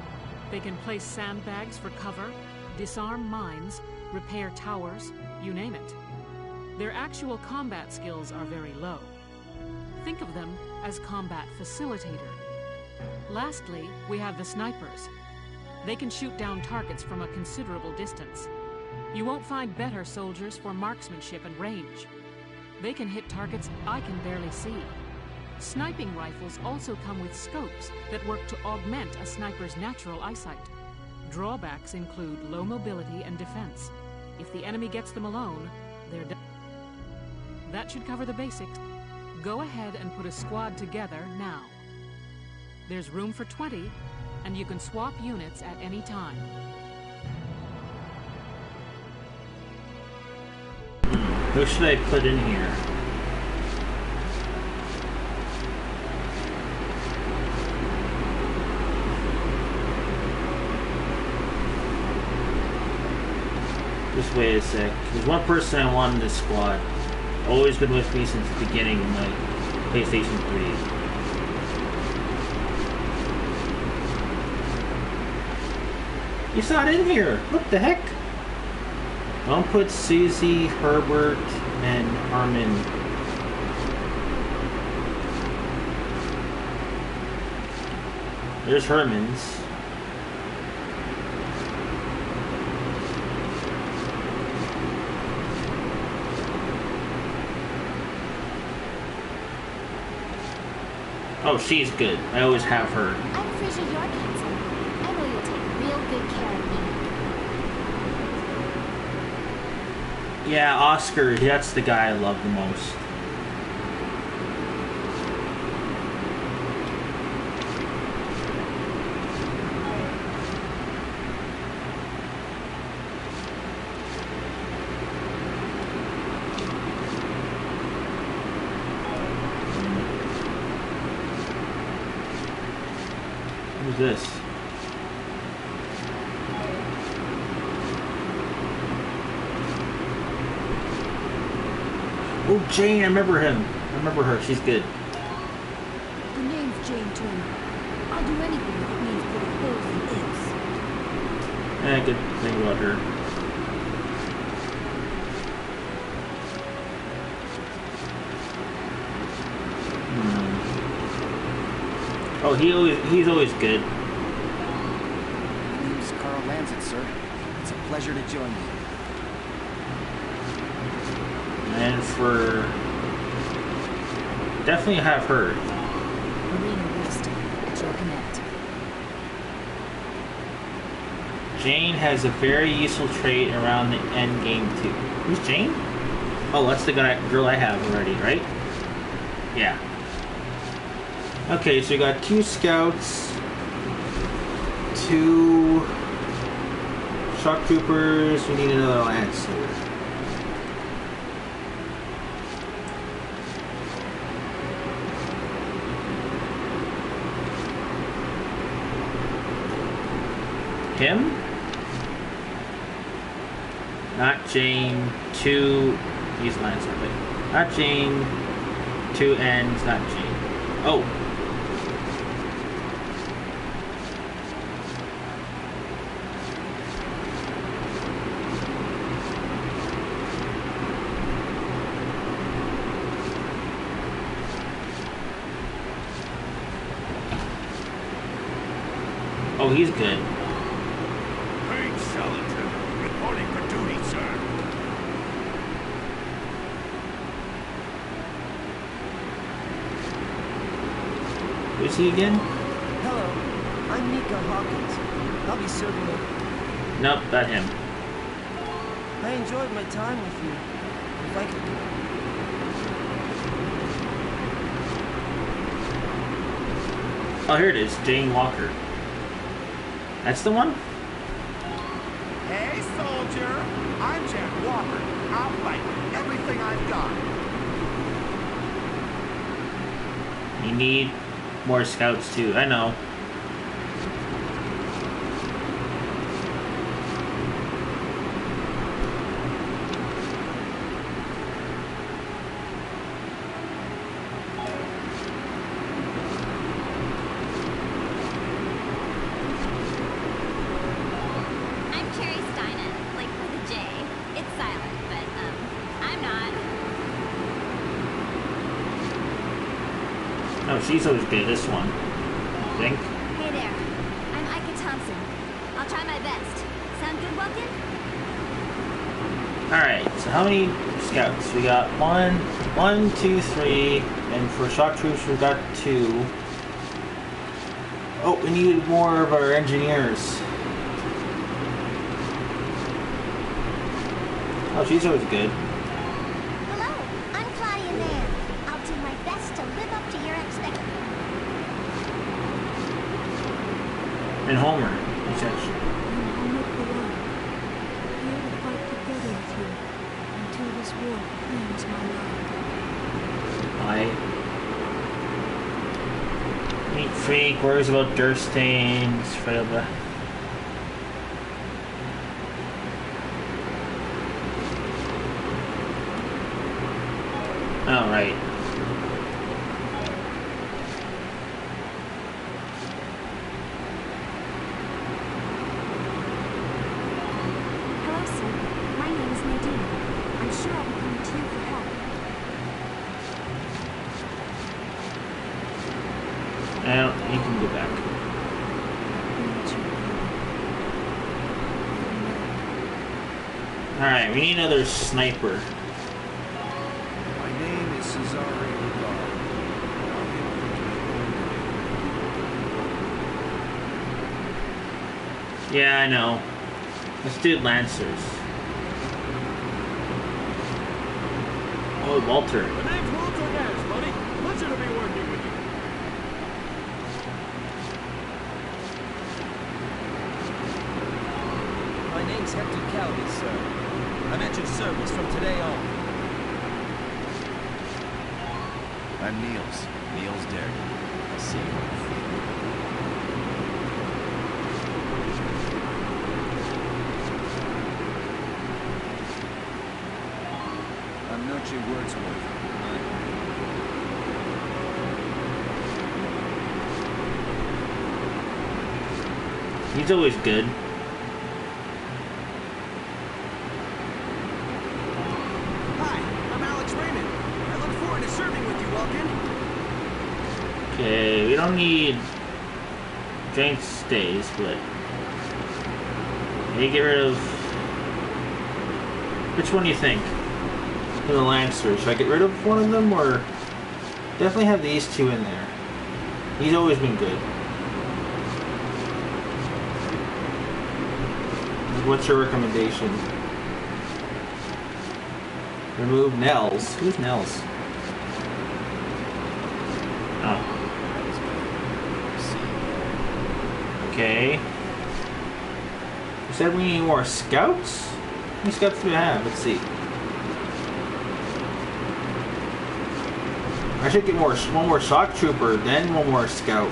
They can place sandbags for cover, disarm mines, repair towers, you name it. Their actual combat skills are very low. Think of them as combat facilitator. Lastly, we have the snipers. They can shoot down targets from a considerable distance. You won't find better soldiers for marksmanship and range. They can hit targets I can barely see. Sniping rifles also come with scopes that work to augment a sniper's natural eyesight. Drawbacks include low mobility and defense. If the enemy gets them alone, they're done. That should cover the basics. Go ahead and put a squad together now. There's room for 20, and you can swap units at any time. Who should I put in here? Just wait a sec. There's one person I want in this squad. Always been with me since the beginning of my PlayStation 3. He's not in here! What the heck? Don't put Susie, Herbert, and Harmon. There's Herman's. Oh, she's good. I always have her. I'm Fraser Yorkinson. I know you'll take real good care of me. Yeah, Oscar, that's the guy I love the most. Who's this? Oh, Jane, I remember him. I remember her. She's good. The name's Jane Turner. I'll do anything if it means putting holes in this. Yeah, good thing about her. Oh, he's always good. My name's Carl Lancet, sir. It's a pleasure to join you. And for... definitely have her. Marina Woolston, at your command. Jane has a very useful trait around the end game too. Who's Jane? Oh, that's the girl I have already, right? Yeah. Okay, so we got 2 scouts, 2 shock troopers, we need another lancer. Him? Not Jane, 2, he's lancer, but not Jane, 2 ends, not Jane. Oh! Oh, he's good. Page Sellington, reporting for duty, sir. Who's he again? Hello, I'm Mika Hawkins. I'll be serving you. Nope, not him. I enjoyed my time with you. If I could... Oh, here it is. Jane Walker. That's the one? Hey, soldier! I'm Jack Walker. I'll fight with everything I've got. You need more scouts too. I know. Oh, she's always good, this one, I think. Hey there. I'm Ika Thompson. I'll try my best. Sound good, Welkin? Alright, so how many scouts? We got one, two, three, and for shock troops we got 2. Oh, we needed more of our engineers. Oh, she's always good. Hello, I'm Claudia Mann. I'll do my best to live up to your expectations. And Homer, he's actually. Neat freak, worries about dirt stains, afraid of the... Oh, right. Hello, sir. My name is Nadine. I'm sure I'll be coming to you for help. Now, you can go back. Alright, we need another sniper. My name is Cesare Regard. Yeah, I know. Let's do Lancers. Oh, Walter. My name's Walter Nash, buddy. Pleasure to be working with you. My name's Hector Calvi, sir. I'm at your service from today on. I'm Niels. Niels Derrick. I'll see you on the field. I'm not your Wordsworth. He's always good. Hi, I'm Alex Raymond. I look forward to serving with you, Welkin. Okay, we don't need giant stays, but maybe get rid of... Which one do you think? For the Lancers. Should I get rid of one of them, or definitely have these 2 in there? He's always been good. What's your recommendation? Remove Nels. Who's Nels? Oh. Okay. You said we need more scouts? How many scouts do we have? Let's see. I should get one more shock trooper, then one more scout.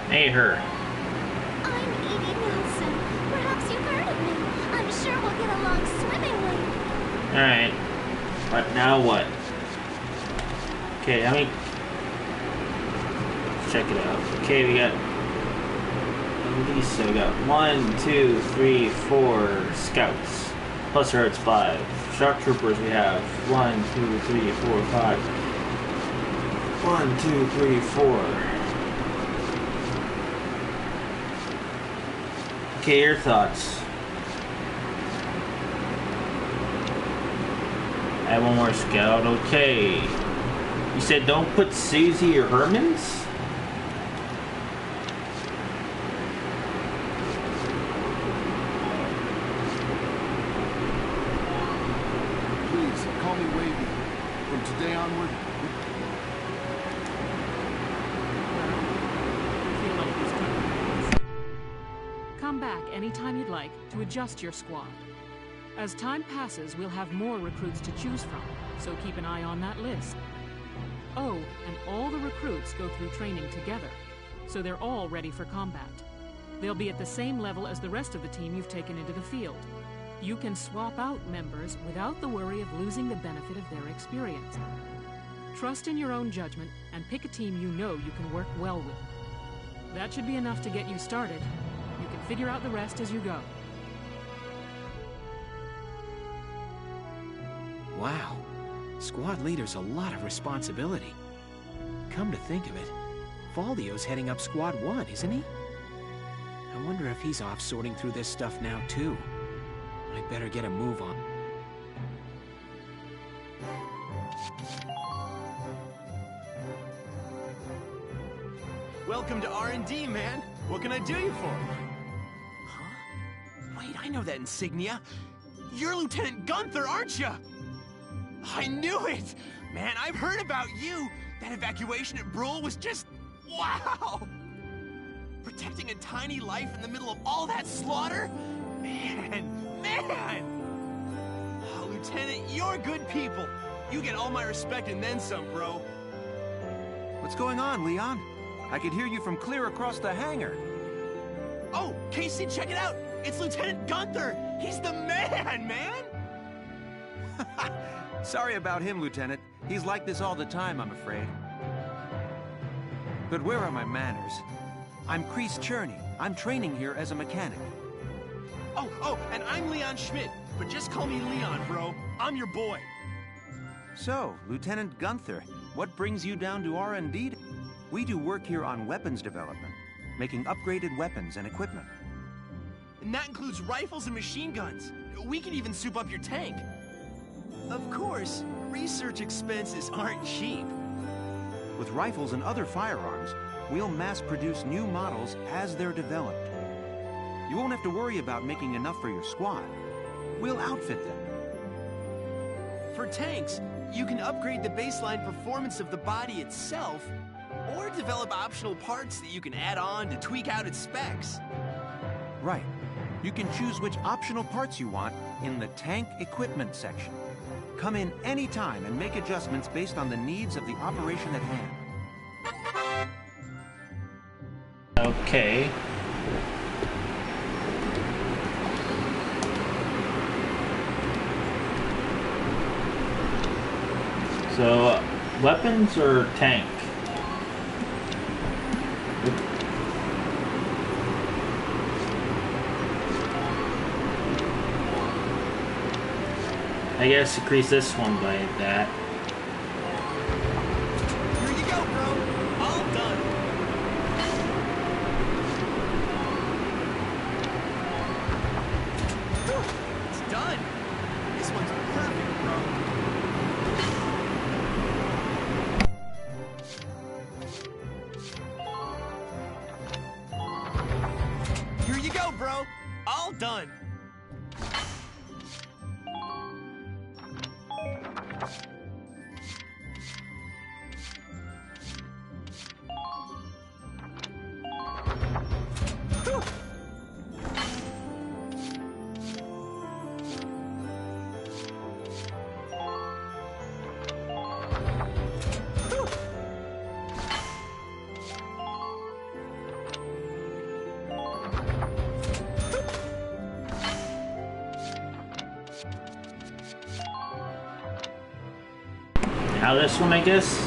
Hey, her. I'm Evie Wilson. Perhaps you've heard of me. I'm sure we'll get along swimmingly. Alright. But now what? Okay, how many... Let's check it out. Okay, we got... At least so we got 1, 2, 3, 4 scouts. Plus her, it's 5. Shock troopers we have 1, 2, 3, 4, 5. 1, 2, 3, 4. Okay, your thoughts. Add one more scout. Okay. You said don't put Susie or Herman's? Please, call me Wavy. From today onward, Come back anytime you'd like to adjust your squad. As time passes, we'll have more recruits to choose from, so keep an eye on that list. Oh, and all the recruits go through training together, so they're all ready for combat. They'll be at the same level as the rest of the team you've taken into the field. You can swap out members without the worry of losing the benefit of their experience. Trust in your own judgment and pick a team you know you can work well with. That should be enough to get you started. You can figure out the rest as you go. Wow. Squad leader's a lot of responsibility. Come to think of it, Faldio's heading up Squad 1, isn't he? I wonder if he's off sorting through this stuff now, too. I'd better get a move on. Welcome to R&D, man. What can I do you for? Huh? Wait, I know that insignia. You're Lieutenant Gunther, aren't you? I knew it! Man, I've heard about you! That evacuation at Brule was just... wow! Protecting a tiny life in the middle of all that slaughter? Man! Oh, Lieutenant, you're good people. You get all my respect and then some, bro. What's going on, Leon? I could hear you from clear across the hangar. Oh, Casey, check it out! It's Lieutenant Gunther! He's the man, man! Sorry about him, Lieutenant. He's like this all the time, I'm afraid. But where are my manners? I'm Kreese Cherney. I'm training here as a mechanic. Oh, and I'm Leon Schmidt, but just call me Leon, bro. I'm your boy. So, Lieutenant Gunther, what brings you down to R&D? We do work here on weapons development, making upgraded weapons and equipment. And that includes rifles and machine guns. We can even soup up your tank. Of course, research expenses aren't cheap. With rifles and other firearms, we'll mass-produce new models as they're developed. You won't have to worry about making enough for your squad. We'll outfit them. For tanks, you can upgrade the baseline performance of the body itself, or develop optional parts that you can add on to tweak out its specs. Right. You can choose which optional parts you want in the tank equipment section. Come in any time and make adjustments based on the needs of the operation at hand. Okay. So, weapons or tank? I guess increase this one by that. Here you go, bro. All done. Whew, it's done. This one's perfect, bro. Here you go, bro. All done. Now this one, I guess.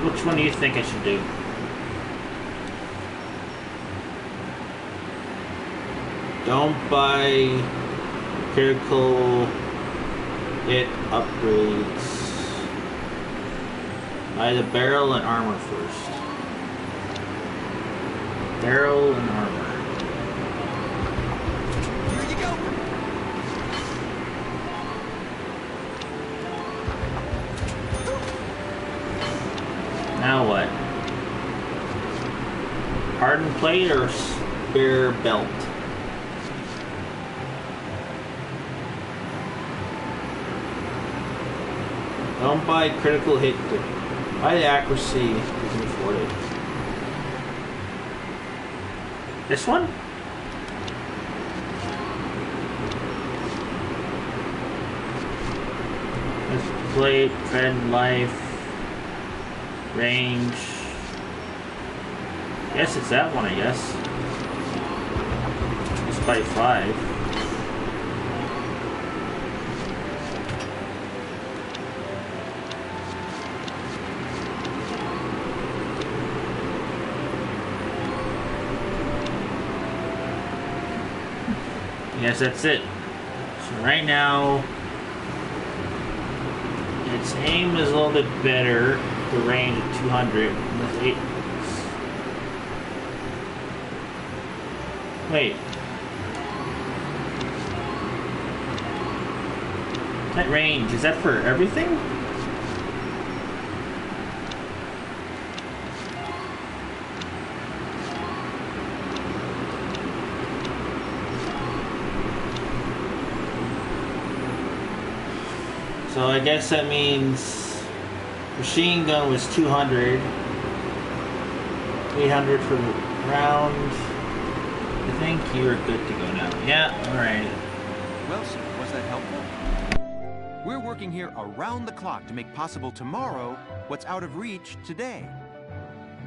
Which one do you think I should do? Don't buy empirical it upgrades. Buy the barrel and armor first. Barrel and armor. Here you go. Now what? Hardened plate or spare belt? Don't buy critical hit. Buy the accuracy. You can afford it. This one? Let's plate, tread, life, range. Yes, it's that one, I guess. Let's buy 5. Yes, that's it. So right now, its aim is a little bit better. The range of 200. Wait. That range, is that for everything? So I guess that means machine gun was 200, 800 for the round. I think you're good to go now. Yeah, alright. Well, sir, was that helpful? We're working here around the clock to make possible tomorrow what's out of reach today.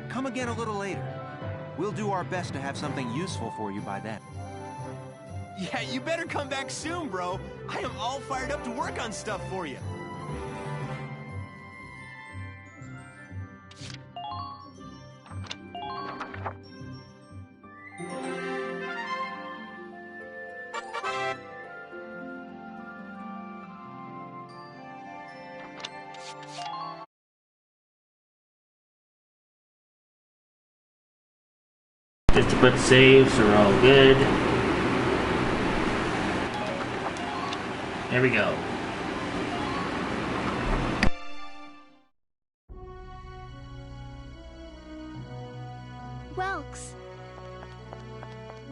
Come again a little later. We'll do our best to have something useful for you by then. Yeah, you better come back soon, bro. I am all fired up to work on stuff for you. Just to put saves are all good. There we go. Welks!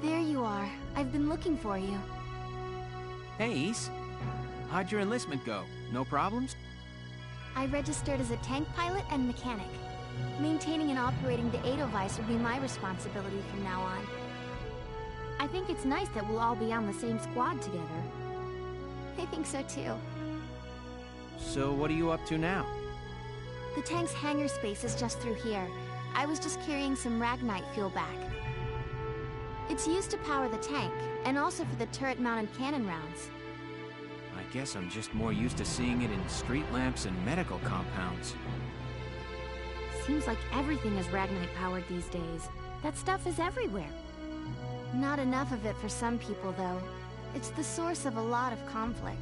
There you are. I've been looking for you. Hey, Ace. How'd your enlistment go? No problems? I registered as a tank pilot and mechanic. Maintaining and operating the Edelweiss will be my responsibility from now on. I think it's nice that we'll all be on the same squad together. I think so too. So what are you up to now? The tank's hangar space is just through here. I was just carrying some Ragnite fuel back. It's used to power the tank, and also for the turret-mounted cannon rounds. I guess I'm just more used to seeing it in street lamps and medical compounds. Seems like everything is Ragnite powered these days. That stuff is everywhere. Not enough of it for some people, though. It's the source of a lot of conflict.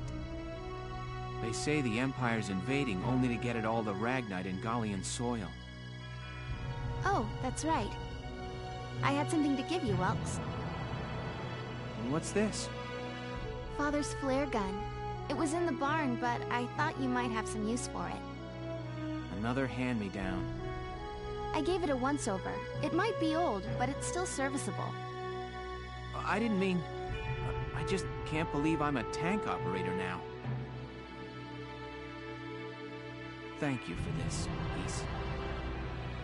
They say the Empire's invading only to get at all the Ragnite in Gallian soil. Oh, that's right. I had something to give you, Welks. What's this? Father's flare gun. It was in the barn, but I thought you might have some use for it. Another hand-me-down. I gave it a once-over. It might be old, but it's still serviceable. I didn't mean... I just can't believe I'm a tank operator now. Thank you for this, Ace.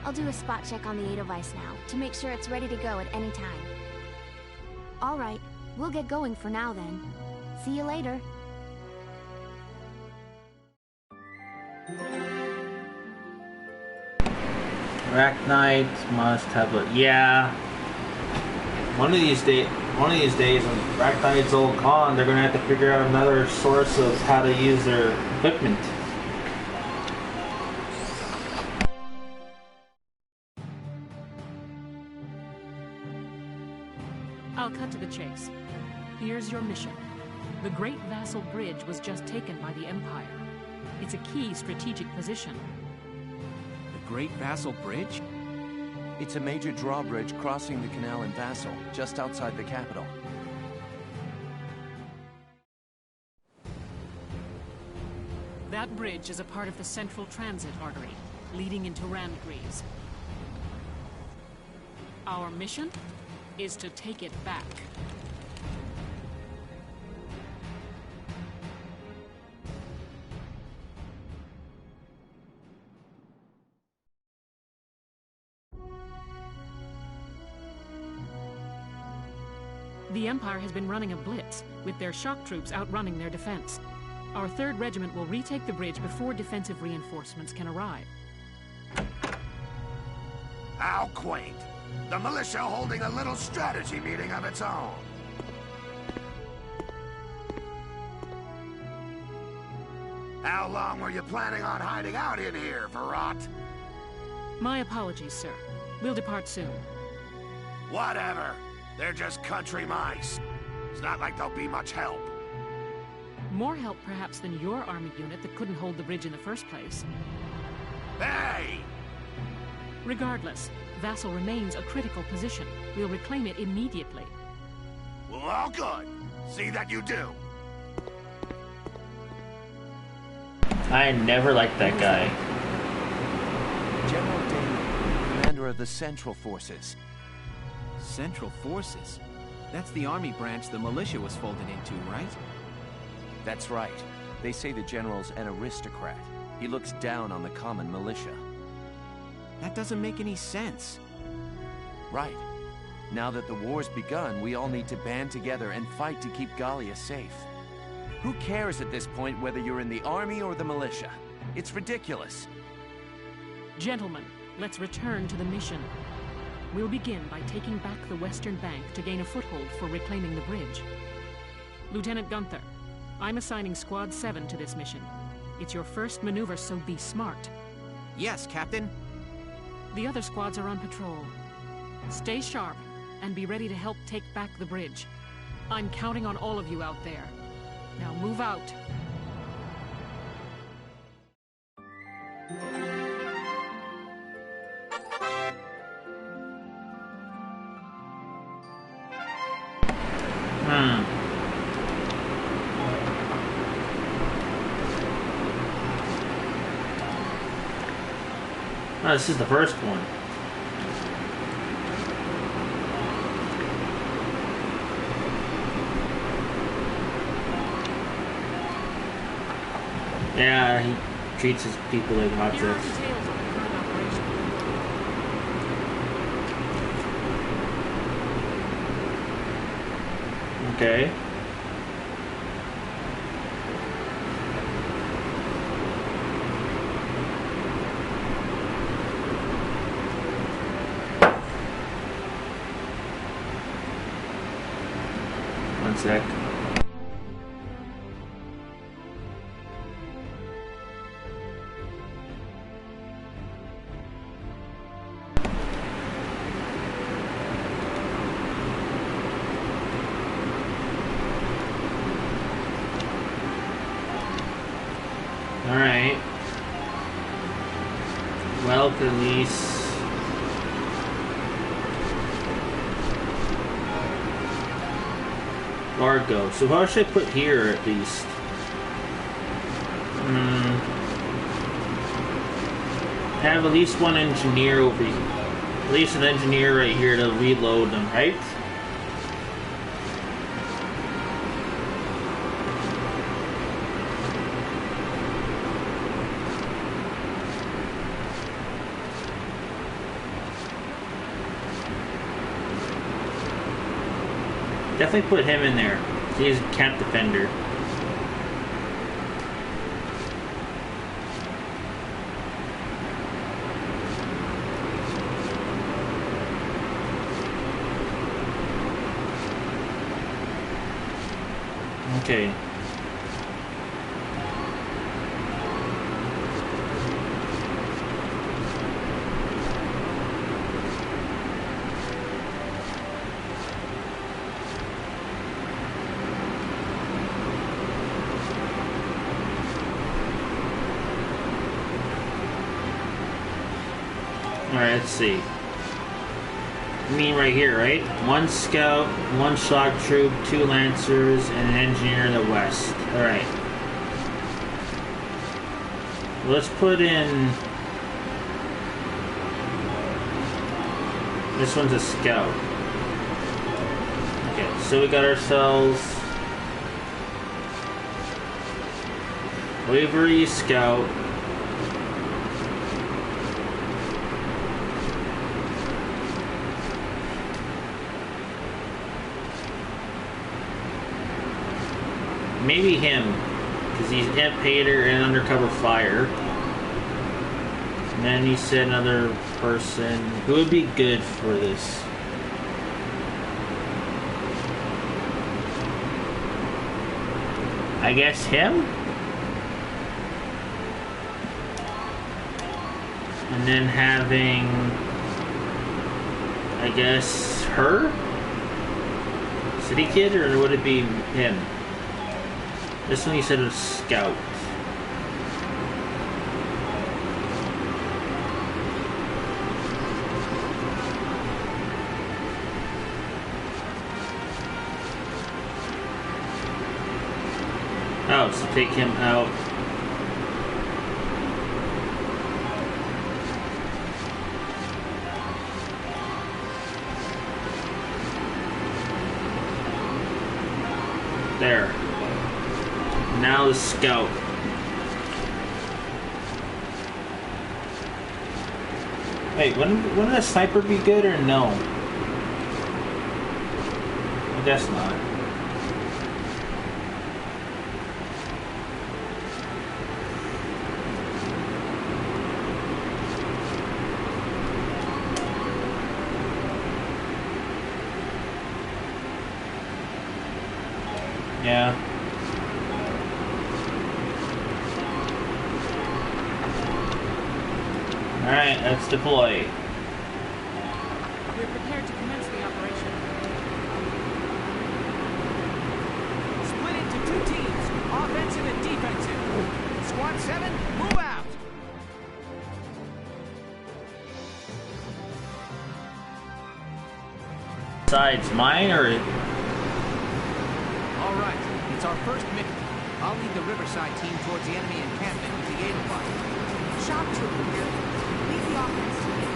I'll do a spot check on the Edelweiss now, to make sure it's ready to go at any time. All right, we'll get going for now then. See you later. Ragnite must have a... Yeah. One of these days when Ragnite's all gone, they're gonna have to figure out another source of how to use their equipment. I'll cut to the chase. Here's your mission. The Great Vassal Bridge was just taken by the Empire. It's a key strategic position. Great Vassal Bridge? It's a major drawbridge crossing the canal in Vassal, just outside the capital. That bridge is a part of the central transit artery, leading into Randgreaves. Our mission is to take it back. The Empire has been running a blitz, with their shock troops outrunning their defense. Our 3rd Regiment will retake the bridge before defensive reinforcements can arrive. How quaint. The militia holding a little strategy meeting of its own. How long were you planning on hiding out in here, Verrot? My apologies, sir. We'll depart soon. Whatever. They're just country mice. It's not like they'll be much help. More help, perhaps, than your army unit that couldn't hold the bridge in the first place. Hey! Regardless, Vassal remains a critical position. We'll reclaim it immediately. Well, all good. See that you do. I never liked that guy. General Daly, commander of the Central Forces. Central Forces? That's the army branch the militia was folded into, right? That's right. They say the general's an aristocrat. He looks down on the common militia. That doesn't make any sense. Right. Now that the war's begun, we all need to band together and fight to keep Gallia safe. Who cares at this point whether you're in the army or the militia? It's ridiculous. Gentlemen, let's return to the mission. We'll begin by taking back the western bank to gain a foothold for reclaiming the bridge. Lieutenant Gunther, I'm assigning Squad 7 to this mission. It's your first maneuver, so be smart. Yes, Captain. The other squads are on patrol. Stay sharp, and be ready to help take back the bridge. I'm counting on all of you out there. Now move out. Oh, this is the first one. Yeah, he treats his people like objects. Okay. One sec. Alright. Well, police. Largo. So how should I put here at least? Have at least one engineer over here. At least an engineer right here to reload them, right? Definitely put him in there. He's camp defender. Okay. Alright, let's see. You mean right here, right? 1 scout, 1 shock troop, 2 lancers, and an engineer in the west. Alright. Let's put in... This one's a scout. Okay, so we got ourselves... Waverly Scout. Maybe him, because he's Pater and undercover fire. And then he said another person who would be good for this. I guess him? And then having, I guess, her? City Kid, or would it be him? This one you said was Scout. Oh, so take him out. There. Now the scout. Wait, wouldn't a sniper be good or no? I guess not. Yeah. Alright, let's deploy. We're prepared to commence the operation. Split into 2 teams, offensive and defensive. Squad 7, move out! Besides mine, or... Alright, it's our first mission. I'll lead the Riverside team towards the enemy encampment with the Edelweiss. Shock trooper here. Lead the offense to me.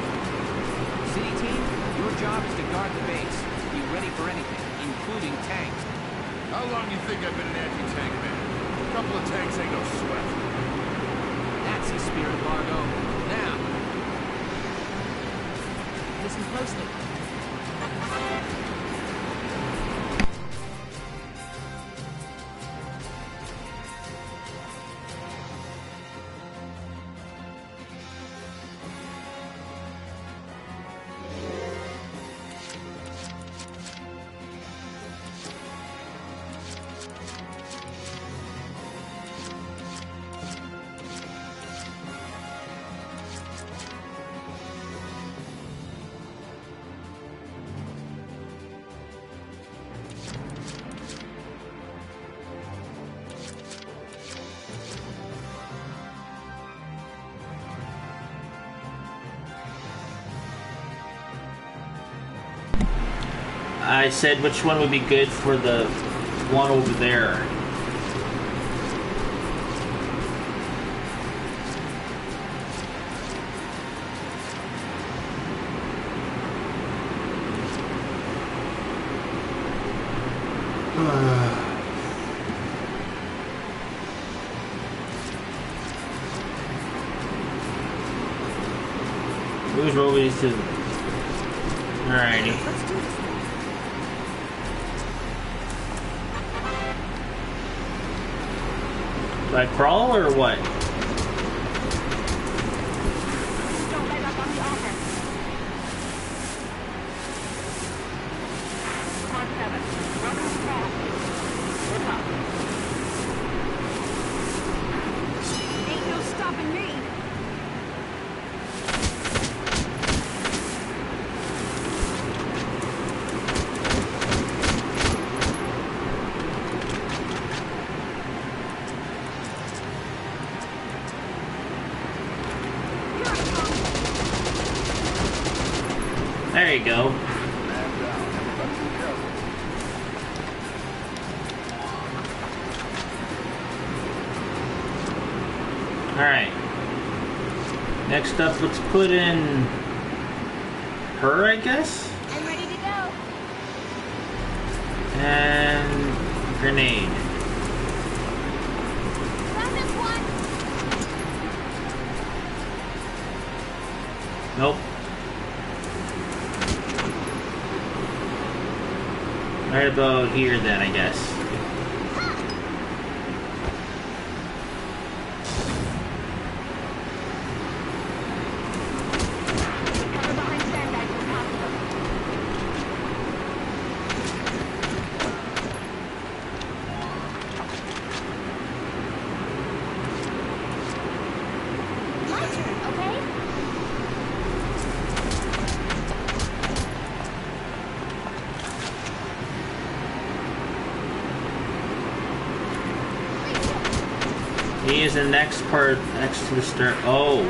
City team, your job is to guard the base. Be ready for anything, including tanks. How long you think I've been an anti-tank man? A couple of tanks ain't no sweat. That's the spirit, Largo. Now. Listen closely. I said which one would be good for the one over there. Who's rolling these two? Alrighty. Let's do this. Do I crawl or what? Don't let up on the offense. Squad 7, welcome to crawl. We're up. Ain't no stopping me. There you go. Alright. Next up, let's put in her, I guess? I'm ready to go. And grenade. Found this one. Nope. Right about here then, I guess. He is the next part next to the stern. Oh.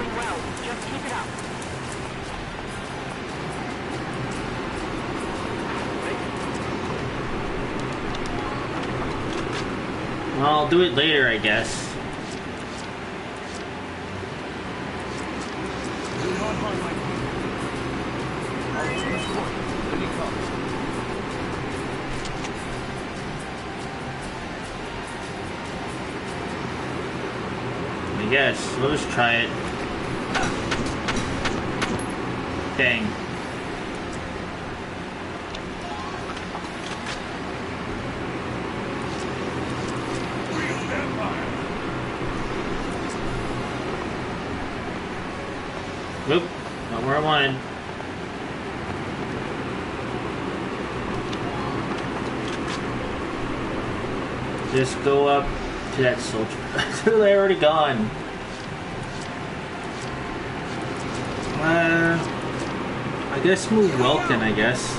Well, I'll do it later, I guess. Yes, let's try it. Dang. Oop, not where I wanted. Just go up to that soldier. They're already gone. I guess move Welkin, I guess.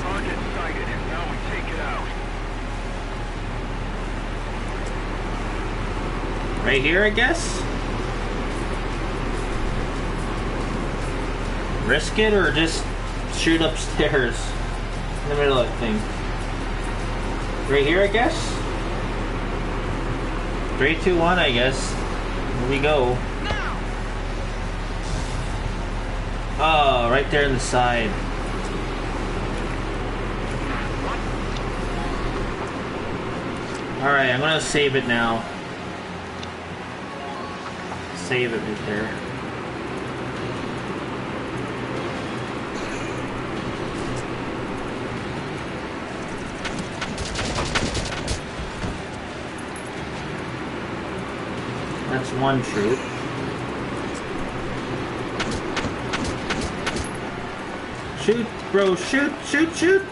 Target sighted. Now we take it out. Right here, I guess? Risk it or just shoot upstairs in the middle of the thing? Right here, I guess? 3, 2, 1, I guess. Here we go. Oh, right there in the side. Alright, I'm gonna save it now. Save it right there. That's one troop. Shoot, bro, shoot, shoot, shoot!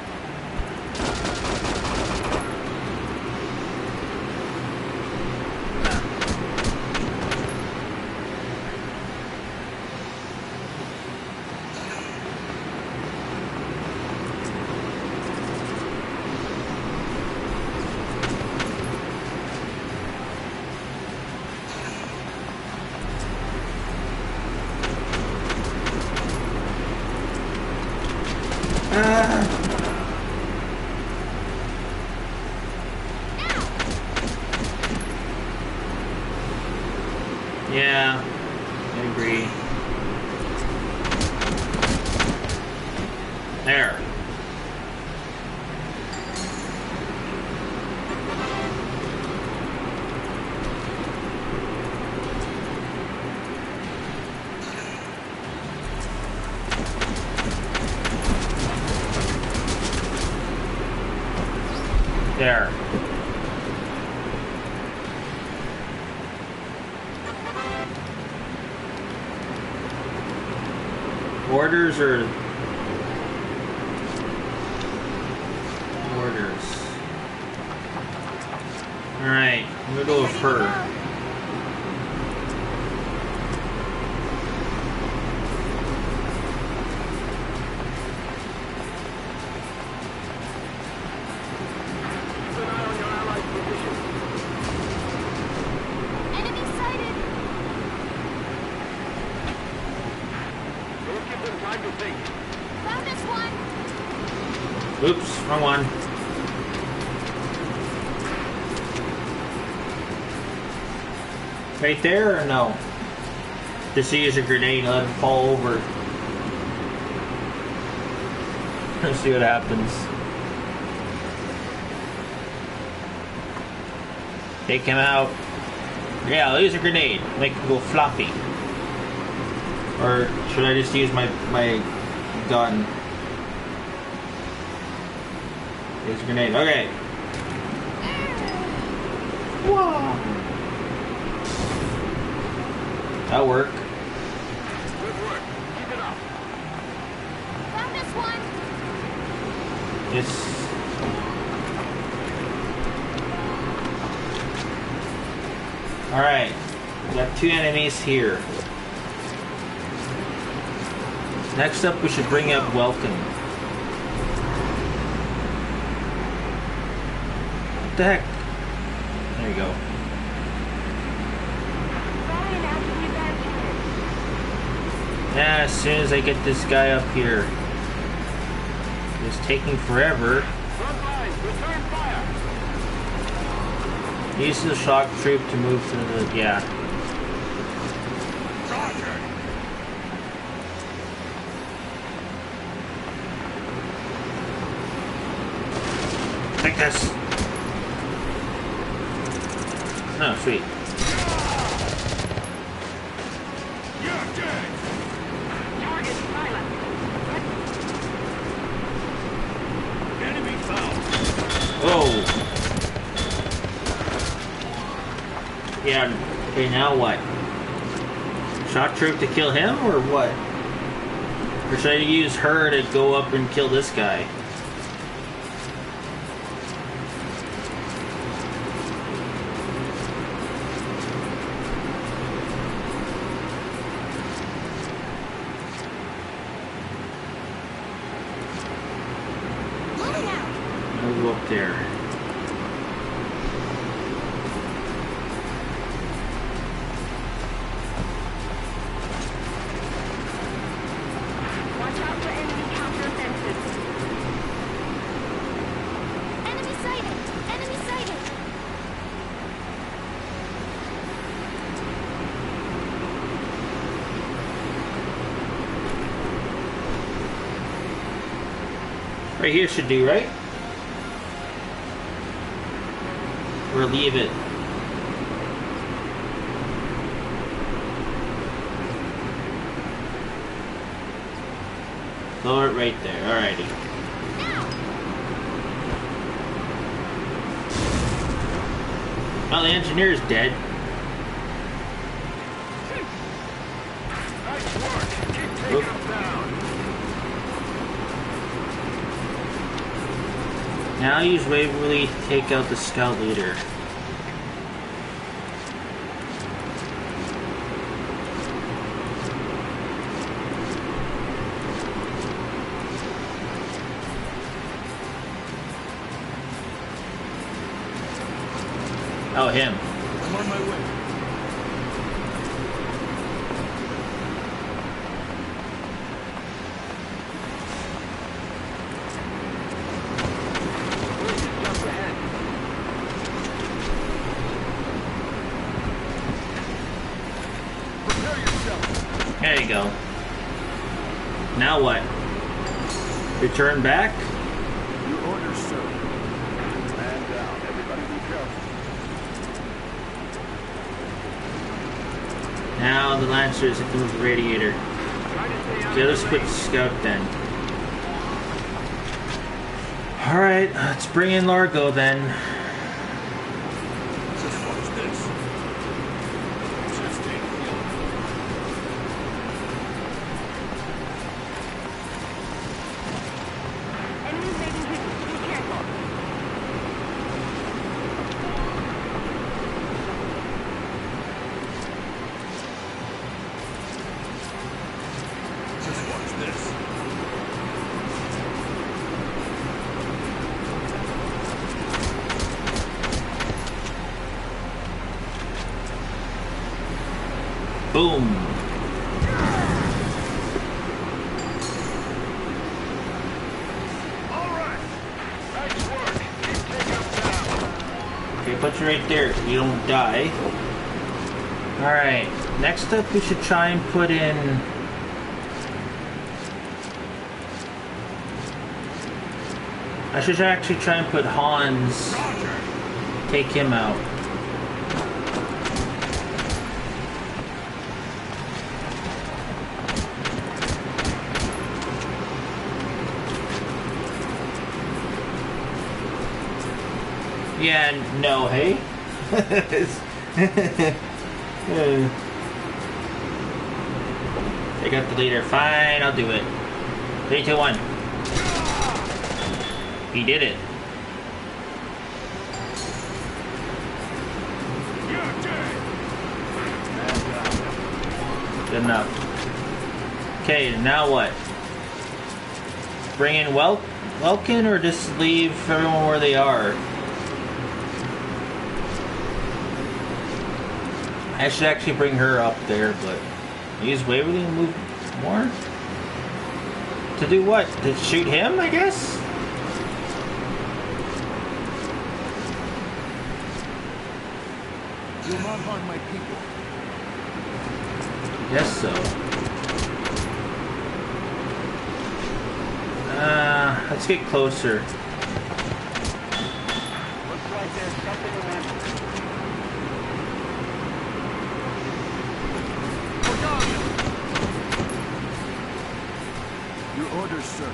Yeah, I agree. There. There. Orders or orders? Alright, I'm gonna go with her. Oops, wrong one. Right there or no? Just use a grenade and let it fall over. Let's see what happens. Take him out. Yeah, I'll use a grenade. Make him go floppy. Or should I just use my gun? Use a grenade. Okay. Whoa. That'll work. Good work. Keep it up. Found this one. It's... Alright. We got 2 enemies here. Next up, we should bring up Welcome. What the heck? There you go. Yeah, as soon as I get this guy up here. It's taking forever. Use the shock troop to move to the... yeah. Take this! Oh, sweet. Whoa! Yeah, okay, now what? Shock troop to kill him, or what? Or should I use her to go up and kill this guy? I'll go up there. Watch out for enemy counteroffensives. Enemy sighted! Enemy sighted! Right here should do, right? Or leave it. Lower it right there, alrighty. Well, the engineer's dead. Oop. Now use Waverly to take out the scout leader. Oh, him. I'm on my way. There you go. Now what? Return back? Your orders, sir. Man down. Everybody be careful. Now the Lancers have to move the radiator. Okay, let's quit the scout then. Alright, let's bring in Largo then. Just watch this. Just take a look. Enemies making hits. Be careful. Just watch this. Boom. All right, Okay, put you right there so you don't die. Alright, next up we should try and put in... I should actually try and put Hans, take him out. Yeah, no, hey? They got the leader. Fine, I'll do it. 3, 2, 1. He did it. Good enough. Okay, now what? Bring in Welkin or just leave everyone where they are? I should actually bring her up there, but use Waverly and move more? To do what? To shoot him, I guess? You'll not harm my people. Guess so. Let's get closer. Looks like there's something around. Your orders, sir.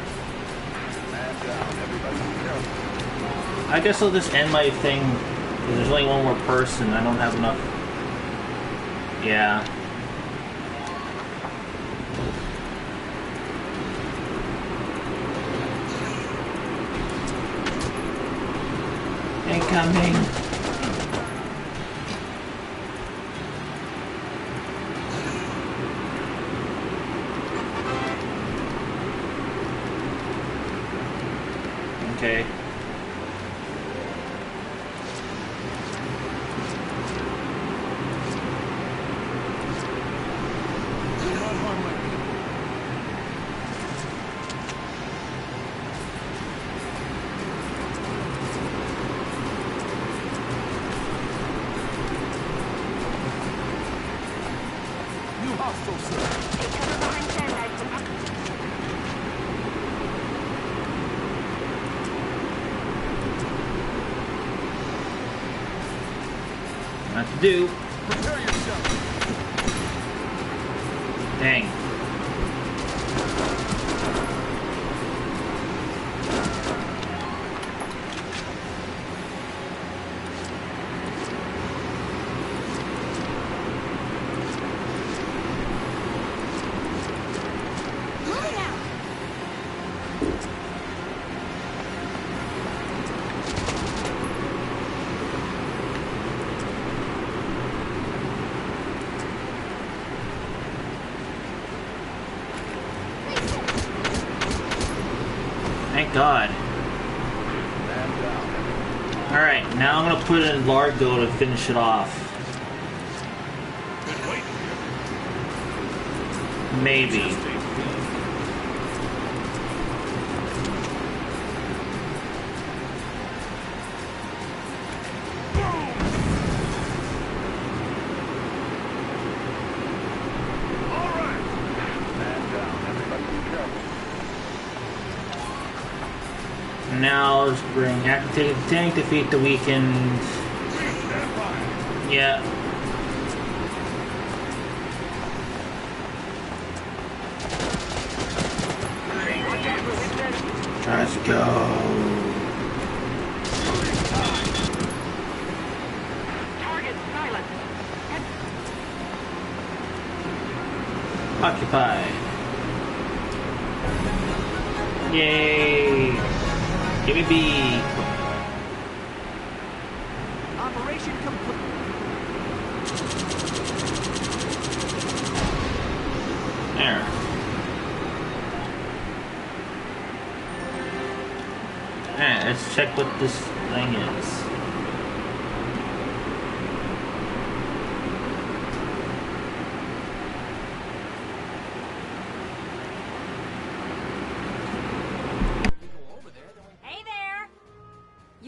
Man down, everybody. Careful. I guess I'll just end my thing because there's only one more person. I don't have enough. Yeah. Incoming. Okay. Not to do. Prepare yourself. Dang. Thank God. Alright, now I'm gonna put in Largo to finish it off. Maybe. Now let's bring activate the tank, defeat the weakened. Yeah. Let's go. Target silent. Occupy. Yay. Give me B. Operation complete. There. Alright, let's check what this thing is.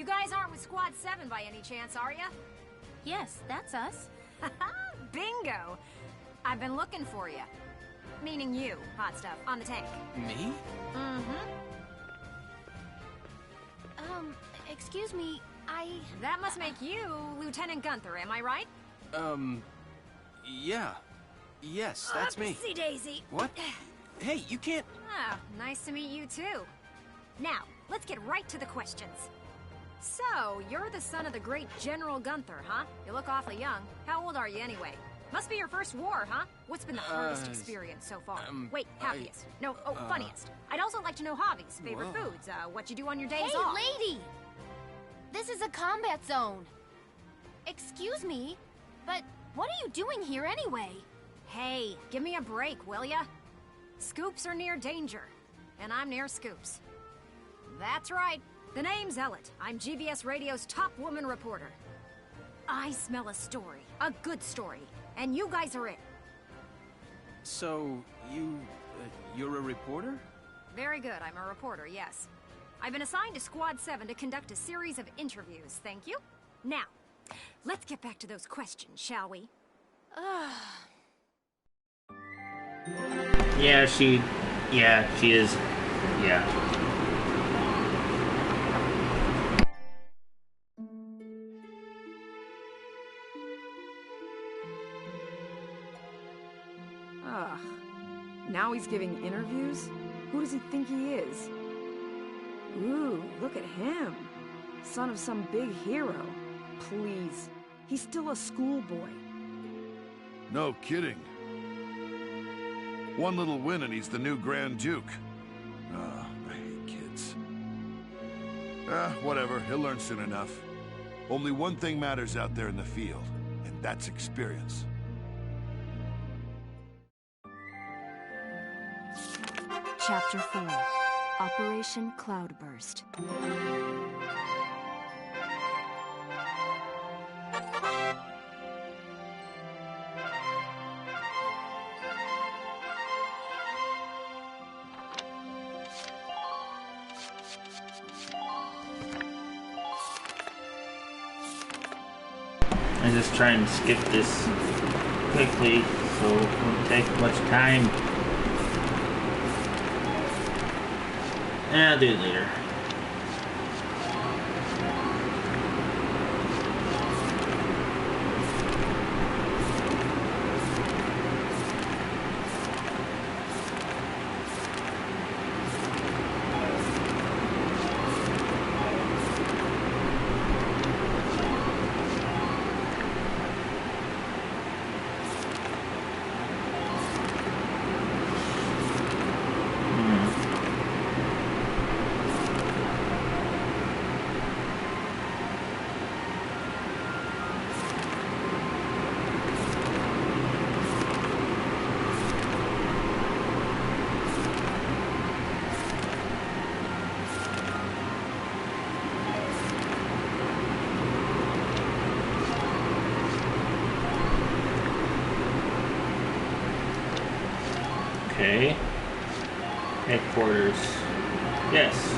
guys aren't with Squad 7 by any chance, are ya? Yes, that's us. Bingo! I've been looking for you. Meaning you, hot stuff, on the tank. Me? Mm-hmm. Excuse me, That must make you Lieutenant Gunther, am I right? Yeah. Yes, that's me. Oopsie daisy. What? Hey, you can't... Ah, nice to meet you too. Now, let's get right to the questions. So, you're the son of the great General Gunther, huh? You look awfully young. How old are you anyway? Must be your first war, huh? What's been the hardest experience so far? Wait, happiest. Funniest. I'd also like to know hobbies, favorite foods, what you do on your days off. Hey, lady! This is a combat zone. Excuse me, but what are you doing here anyway? Hey, give me a break, will ya? Scoops are near danger, and I'm near Scoops. That's right. The name's Ellet. I'm GBS Radio's top woman reporter. I smell a story, a good story, and you guys are it. So, you're a reporter? Very good, I'm a reporter, yes. I've been assigned to Squad 7 to conduct a series of interviews, thank you. Now, let's get back to those questions, shall we? Yeah, she is. Yeah. Now he's giving interviews? Who does he think he is? Ooh, look at him. Son of some big hero. Please. He's still a schoolboy. No kidding. One little win and he's the new Grand Duke. I hate kids. Whatever. He'll learn soon enough. Only one thing matters out there in the field, and that's experience. Chapter 4, Operation Cloudburst. I just try and skip this quickly so it won't take much time. I'll do it later. Okay. Headquarters. Yes.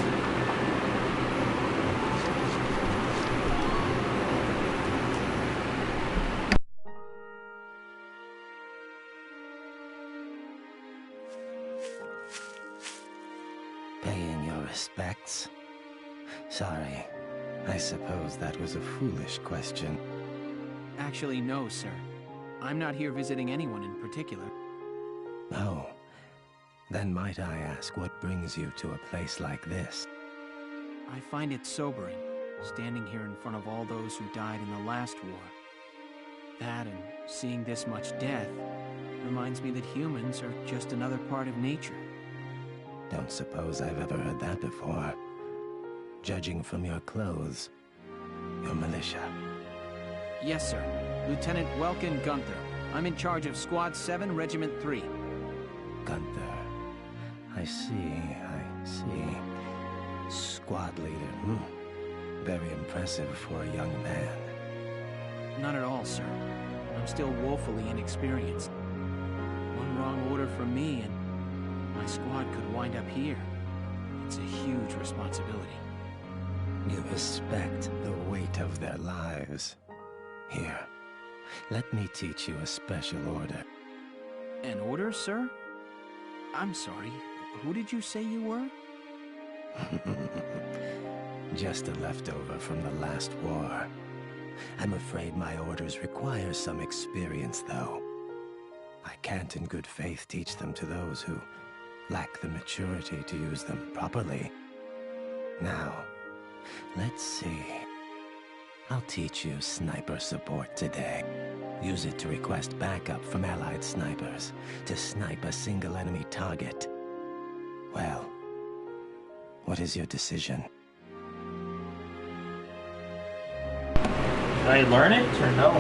Paying your respects? Sorry. I suppose that was a foolish question. Actually, no, sir. I'm not here visiting anyone in particular. Oh. Then might I ask what brings you to a place like this? I find it sobering, standing here in front of all those who died in the last war. That and seeing this much death reminds me that humans are just another part of nature. Don't suppose I've ever heard that before. Judging from your clothes, you're militia. Yes, sir. Lieutenant Welkin Gunther. I'm in charge of Squad 7, Regiment 3. Gunther. I see. Squad leader. Very impressive for a young man. Not at all, sir. I'm still woefully inexperienced. One wrong order from me and my squad could wind up here. It's a huge responsibility. You respect the weight of their lives. Here, let me teach you a special order. An order, sir? I'm sorry, who did you say you were? Just a leftover from the last war. I'm afraid my orders require some experience, though. I can't in good faith teach them to those who lack the maturity to use them properly. Now, let's see. I'll teach you sniper support today. Use it to request backup from allied snipers to snipe a single enemy target. Well, what is your decision? Should I learn it or no?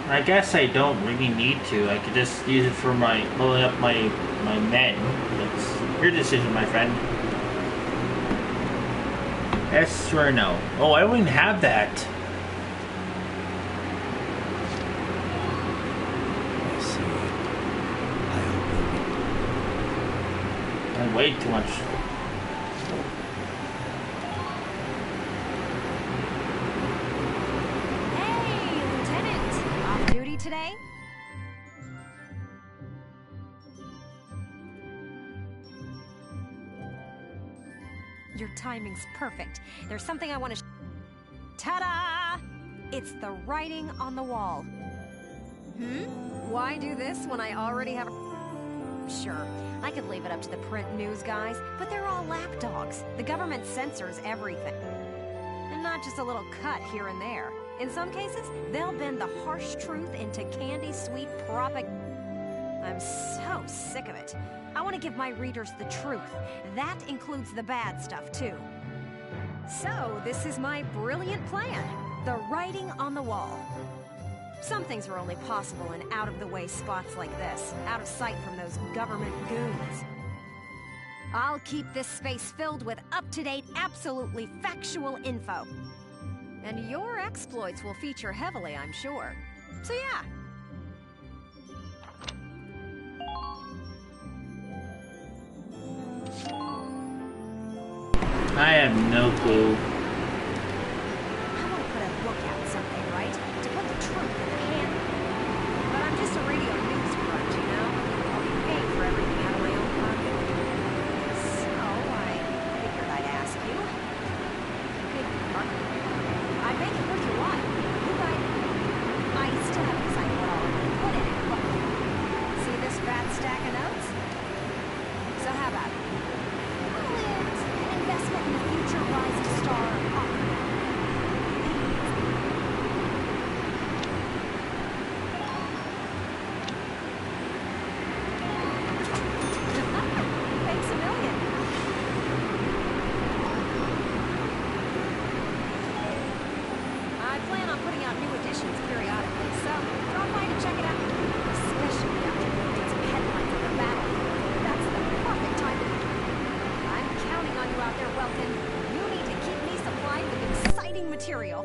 I guess I don't really need to. I could just use it for my leveling up my men. That's your decision, my friend. Yes or no? Oh, I wouldn't have that. I see. I weigh too much. Today? Your timing's perfect. There's something I want to ta-da! It's the writing on the wall. Why do this when I already have a... Sure, I could leave it up to the print news guys, but they're all lapdogs. The government censors everything. And not just a little cut here and there. In some cases, they'll bend the harsh truth into candy-sweet propaganda. I'm so sick of it. I want to give my readers the truth. That includes the bad stuff, too. So, this is my brilliant plan. The writing on the wall. Some things are only possible in out-of-the-way spots like this, out of sight from those government goons. I'll keep this space filled with up-to-date, absolutely factual info. And your exploits will feature heavily, I'm sure. So yeah. I have no clue. I want to put a book out someday, right? To put the truth in the hand. But I'm just a radio news grunt, you know? I'll be paying for everything out of my own pocket. So I figured I'd ask you. I'd make it worth your while. I still haven't decided what all I'm going to put in it, but... See this fat stack of notes? So how about it? Call it an investment in the future rising star opera. Thanks a million. I plan on putting out new editions periodically, so drop by to check it out. Especially after reading some headlines of the battle. That's the perfect time to... I'm counting on you out there, Welkin. You need to keep me supplied with exciting material.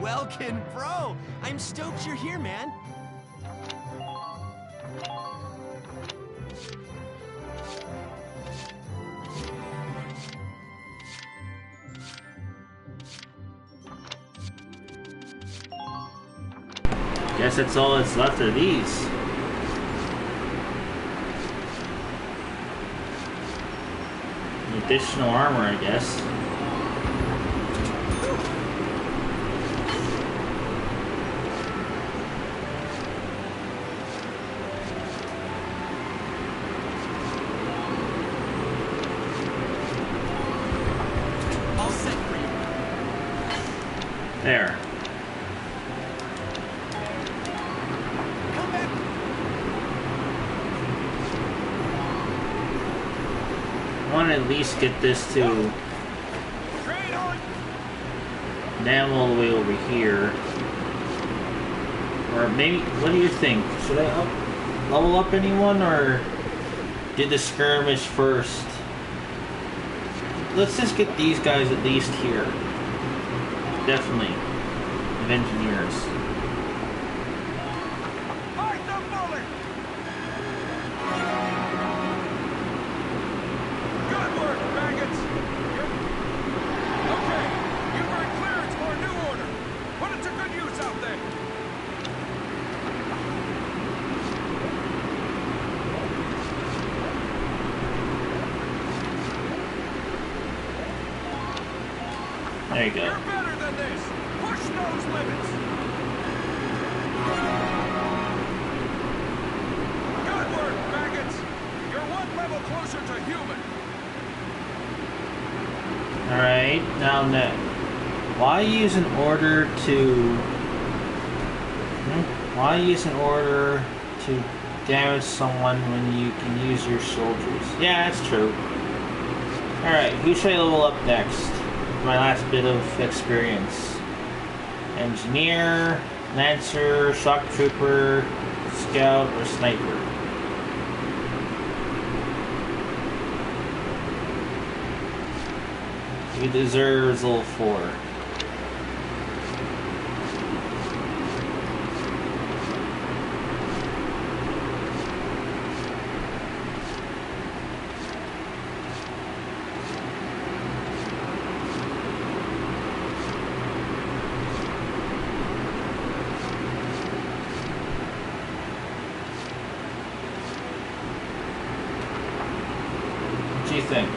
Welkin, bro! I'm stoked you're here, man. Guess that's all that's left of these. Additional armor, I guess. All set for you. There. I want to at least get this to down all the way over here. Or maybe, what do you think? Should I level up anyone, or did the skirmish first? Let's just get these guys at least here. Definitely. engineers. Fight the bullet! Good work, maggots! Okay, you've earned clearance for a new order. Put it to good use out there. There you go. You're better than this. Push those limits. Good work, maggots. You're one level closer to human. Alright, now next. Why use an order to... Why use an order to damage someone when you can use your soldiers? Yeah, that's true. Alright, who should I level up next? My last bit of experience. Engineer, Lancer, Shock Trooper, Scout, or Sniper. He deserves level 4. What do you think?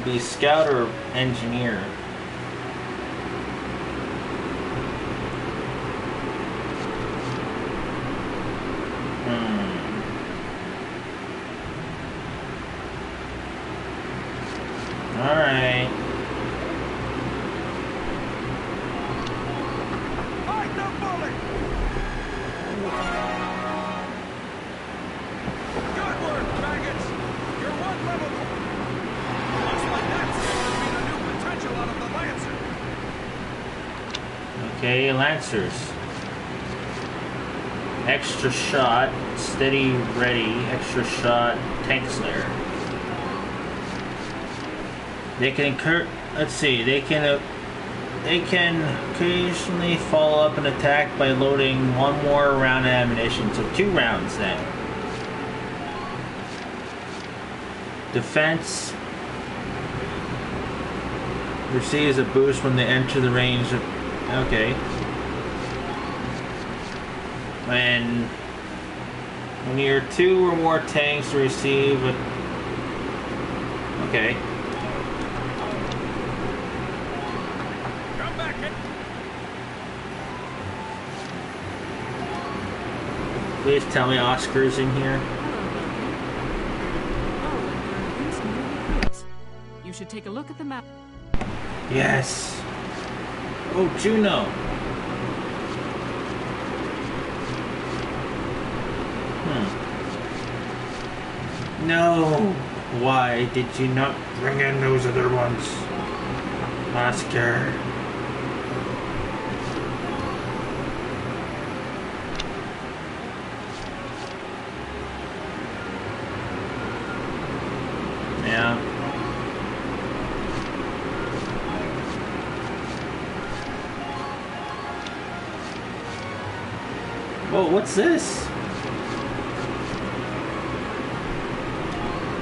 Be Scout or Engineer? Alright. Fight the bullet! Good work, maggots! You're one level. Looks like that's going to be the new potential out of the Lancer. Okay, Lancers. Extra shot, steady, ready, extra shot, tank slayer. They can let's see, they can occasionally follow up an attack by loading one more round of ammunition, so 2 rounds then. Defense receives a boost when they enter the range of... Okay. When you're 2 or more tanks to receive a... Okay. Come back in. Please tell me Oscar's in here. You should take a look at the map. Yes. Oh, Juno. No. Why did you not bring in those other ones, Oscar? Yeah. Whoa, what's this?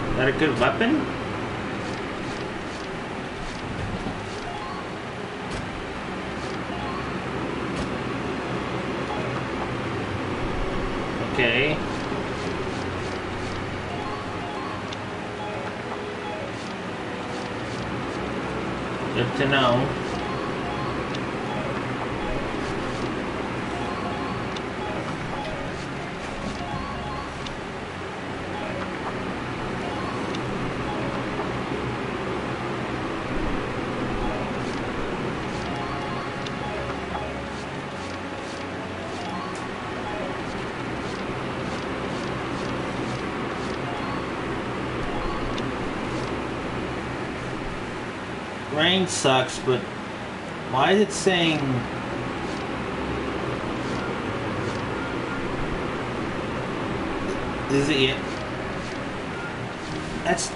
Is that a good weapon? Okay. Good to know. Rain sucks, but why is it saying... Is it yet?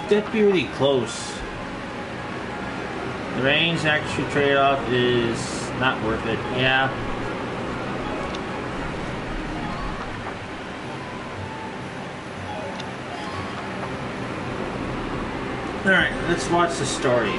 That'd be really close. The range actually trade-off is not worth it. Yeah. Alright, let's watch the story.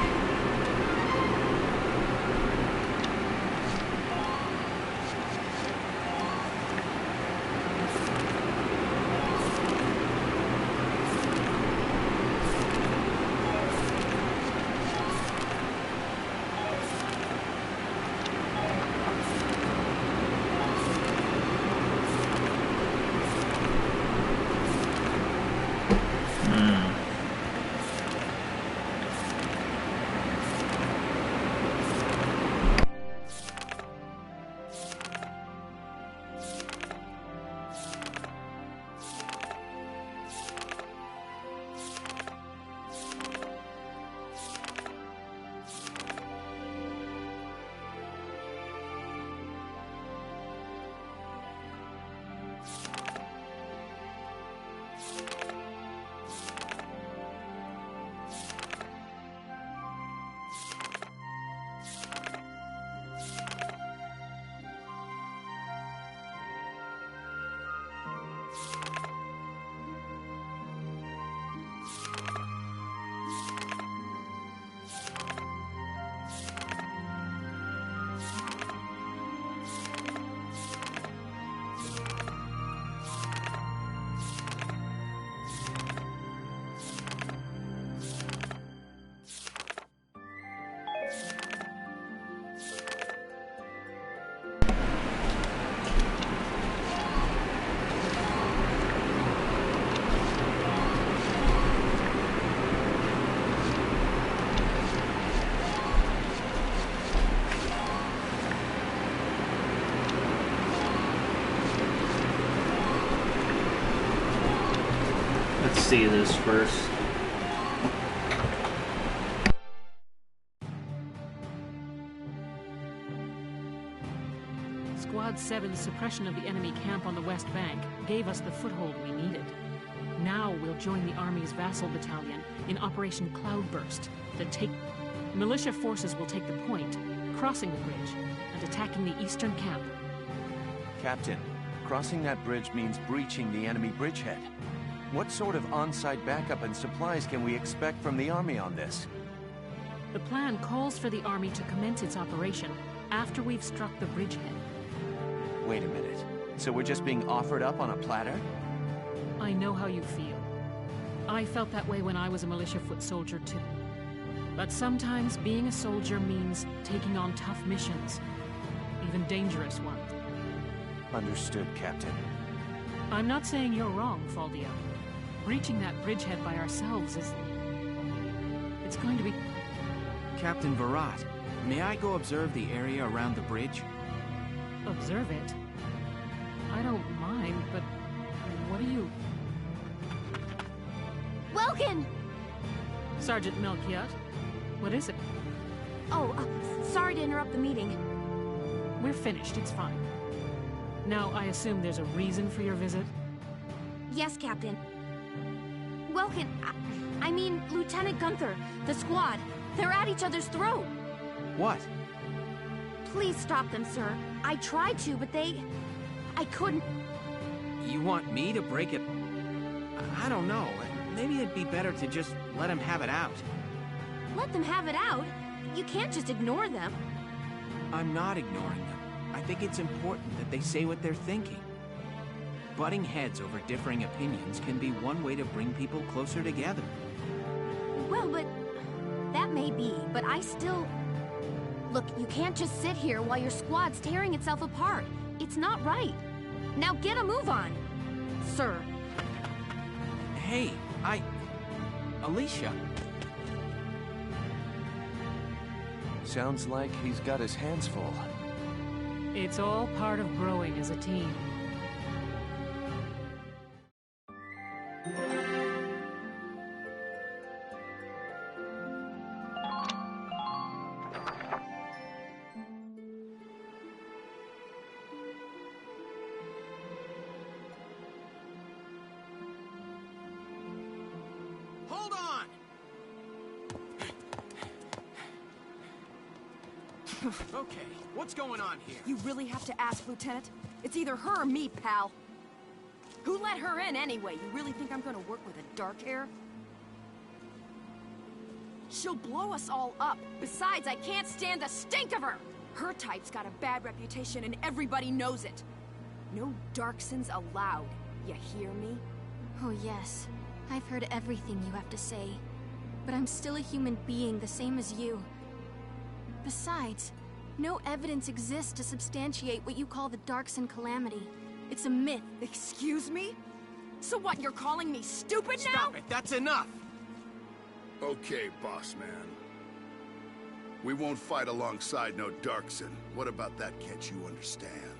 See this first. Squad 7's suppression of the enemy camp on the West Bank gave us the foothold we needed. Now we'll join the Army's vassal battalion in Operation Cloudburst to take... Militia forces will take the point, crossing the bridge, and attacking the eastern camp. Captain, crossing that bridge means breaching the enemy bridgehead. What sort of on-site backup and supplies can we expect from the Army on this? The plan calls for the Army to commence its operation after we've struck the bridgehead. Wait a minute. So we're just being offered up on a platter? I know how you feel. I felt that way when I was a militia foot soldier too. But sometimes being a soldier means taking on tough missions, even dangerous ones. Understood, Captain. I'm not saying you're wrong, Faldio. Breaching that bridgehead by ourselves is... it's going to be... Captain Virat, may I go observe the area around the bridge? Observe it? I don't mind, but what do you... Welkin! Sergeant Melchiot, what is it? Oh, sorry to interrupt the meeting. We're finished, it's fine. Now, I assume there's a reason for your visit? Yes, Captain. Welkin, I mean, Lieutenant Gunther, the squad, they're at each other's throat. What? Please stop them, sir. I tried to, but I couldn't. You want me to break it? I don't know. Maybe it'd be better to just let him have it out. Let them have it out? You can't just ignore them. I'm not ignoring them. I think it's important that they say what they're thinking. Butting heads over differing opinions can be one way to bring people closer together. Well, but... that may be, but I still... Look, you can't just sit here while your squad's tearing itself apart. It's not right. Now get a move on, sir. Hey, Alicia. Sounds like he's got his hands full. It's all part of growing as a team. Hold on! Okay, what's going on here? You really have to ask, Lieutenant? It's either her or me, pal. Who let her in anyway? You really think I'm gonna work with a dark hair? She'll blow us all up. Besides, I can't stand the stink of her! Her type's got a bad reputation and everybody knows it. No Darksons allowed. You hear me? Oh yes, I've heard everything you have to say. But I'm still a human being, the same as you. Besides, no evidence exists to substantiate what you call the Darkson calamity. It's a myth. Excuse me? So what, you're calling me stupid now? Stop it, that's enough! Okay, boss man. We won't fight alongside no Darkson. What about that can't you understand?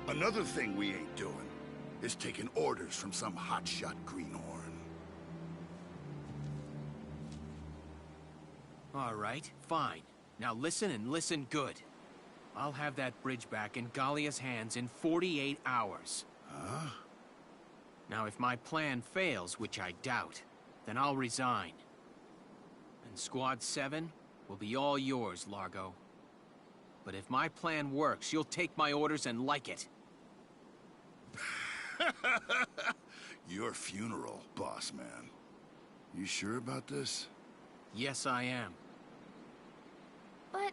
Another thing we ain't doing is taking orders from some hotshot greenhorn. All right, fine. Now listen and listen good. I'll have that bridge back in Gallia's hands in 48 hours. Huh? Now if my plan fails, which I doubt, then I'll resign. And Squad 7 will be all yours, Largo. But if my plan works, you'll take my orders and like it. Your funeral, boss man. You sure about this? Yes, I am. But...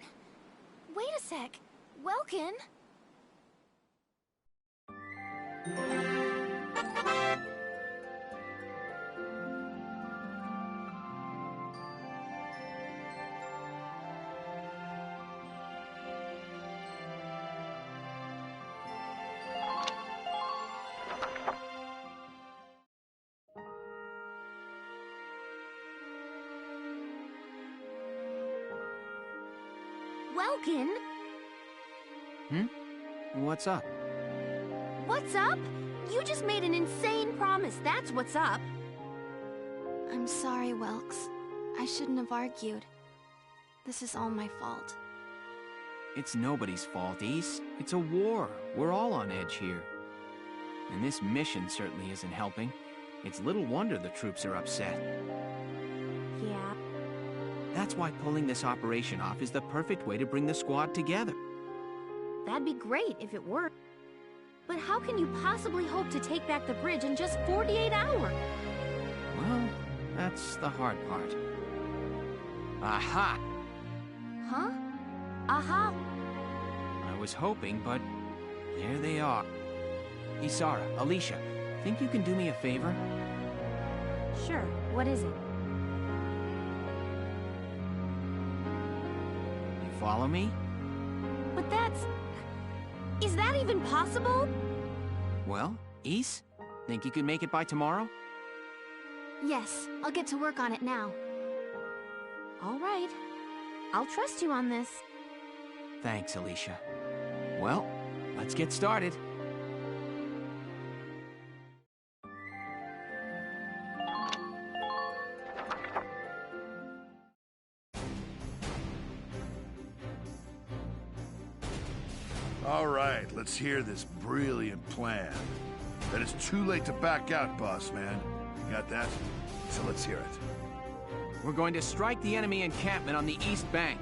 wait a sec. Welkin? Welkin? What's up? What's up? You just made an insane promise, that's what's up. I'm sorry, Welks. I shouldn't have argued. This is all my fault. It's nobody's fault, Ace. It's a war. We're all on edge here. And this mission certainly isn't helping. It's little wonder the troops are upset. Yeah. That's why pulling this operation off is the perfect way to bring the squad together. That'd be great if it worked. But how can you possibly hope to take back the bridge in just 48 hours? Well, that's the hard part. Aha! Huh? Aha! I was hoping, but there they are. Isara, Alicia, think you can do me a favor? Sure, what is it? You follow me? But that's... is that even possible? Well, Ise, think you could make it by tomorrow? Yes, I'll get to work on it now. All right. I'll trust you on this. Thanks, Alicia. Well, let's get started. All right, let's hear this brilliant plan. That it's too late to back out, boss man. You got that? So let's hear it. We're going to strike the enemy encampment on the east bank.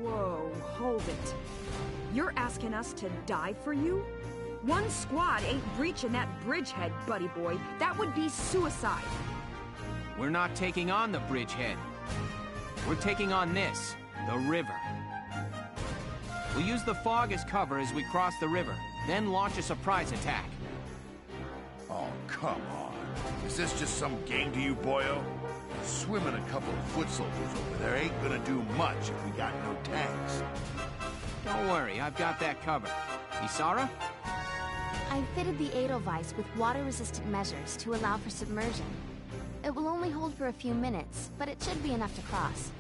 Whoa, hold it. You're asking us to die for you? One squad ain't breaching that bridgehead, buddy boy. That would be suicide. We're not taking on the bridgehead. We're taking on this, the river. We'll use the fog as cover as we cross the river, then launch a surprise attack. Oh, come on. Is this just some game to you, boyo? Swimming a couple of foot soldiers over there ain't gonna do much if we got no tanks. Don't worry, I've got that covered. Isara? I fitted the Edelweiss with water-resistant measures to allow for submersion. It will only hold for a few minutes, but it should be enough to cross.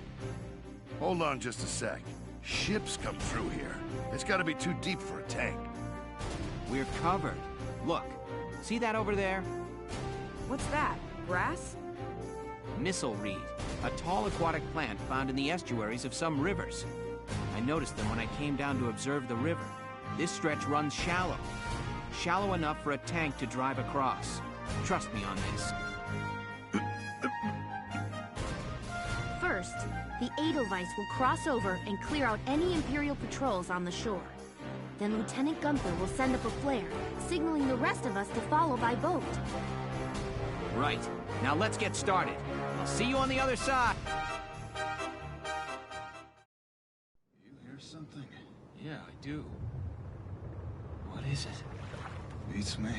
Hold on just a sec. Ships come through here. It's gotta be too deep for a tank. We're covered. Look, see that over there? What's that? Grass? Missile reed, a tall aquatic plant found in the estuaries of some rivers. I noticed them when I came down to observe the river. This stretch runs shallow. Shallow enough for a tank to drive across. Trust me on this. First, the Edelweiss will cross over and clear out any Imperial patrols on the shore. Then Lieutenant Gunther will send up a flare, signaling the rest of us to follow by boat. Right. Now let's get started. I'll see you on the other side. You hear something? Yeah, I do. What is it? Beats me.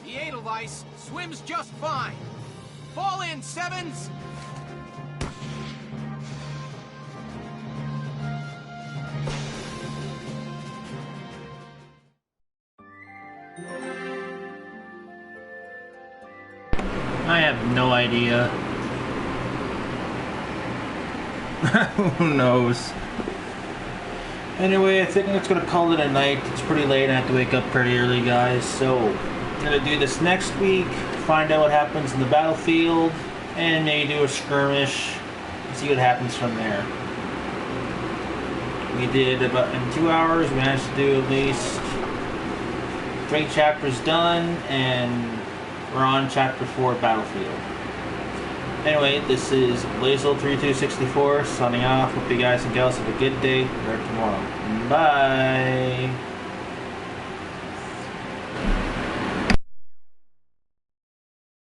The Edelweiss swims just fine. Fall in, Sevens! I have no idea. Who knows? Anyway, I think I'm just gonna call it a night. It's pretty late. I have to wake up pretty early, guys. So I'm gonna do this next week. Find out what happens in the battlefield, and maybe do a skirmish. And see what happens from there. We did about in 2 hours. We managed to do at least 3 chapters done, and we're on chapter 4, Battlefield. Anyway, this is BlazeWolf 3264 signing off. Hope you guys and gals have a good day or tomorrow. Bye.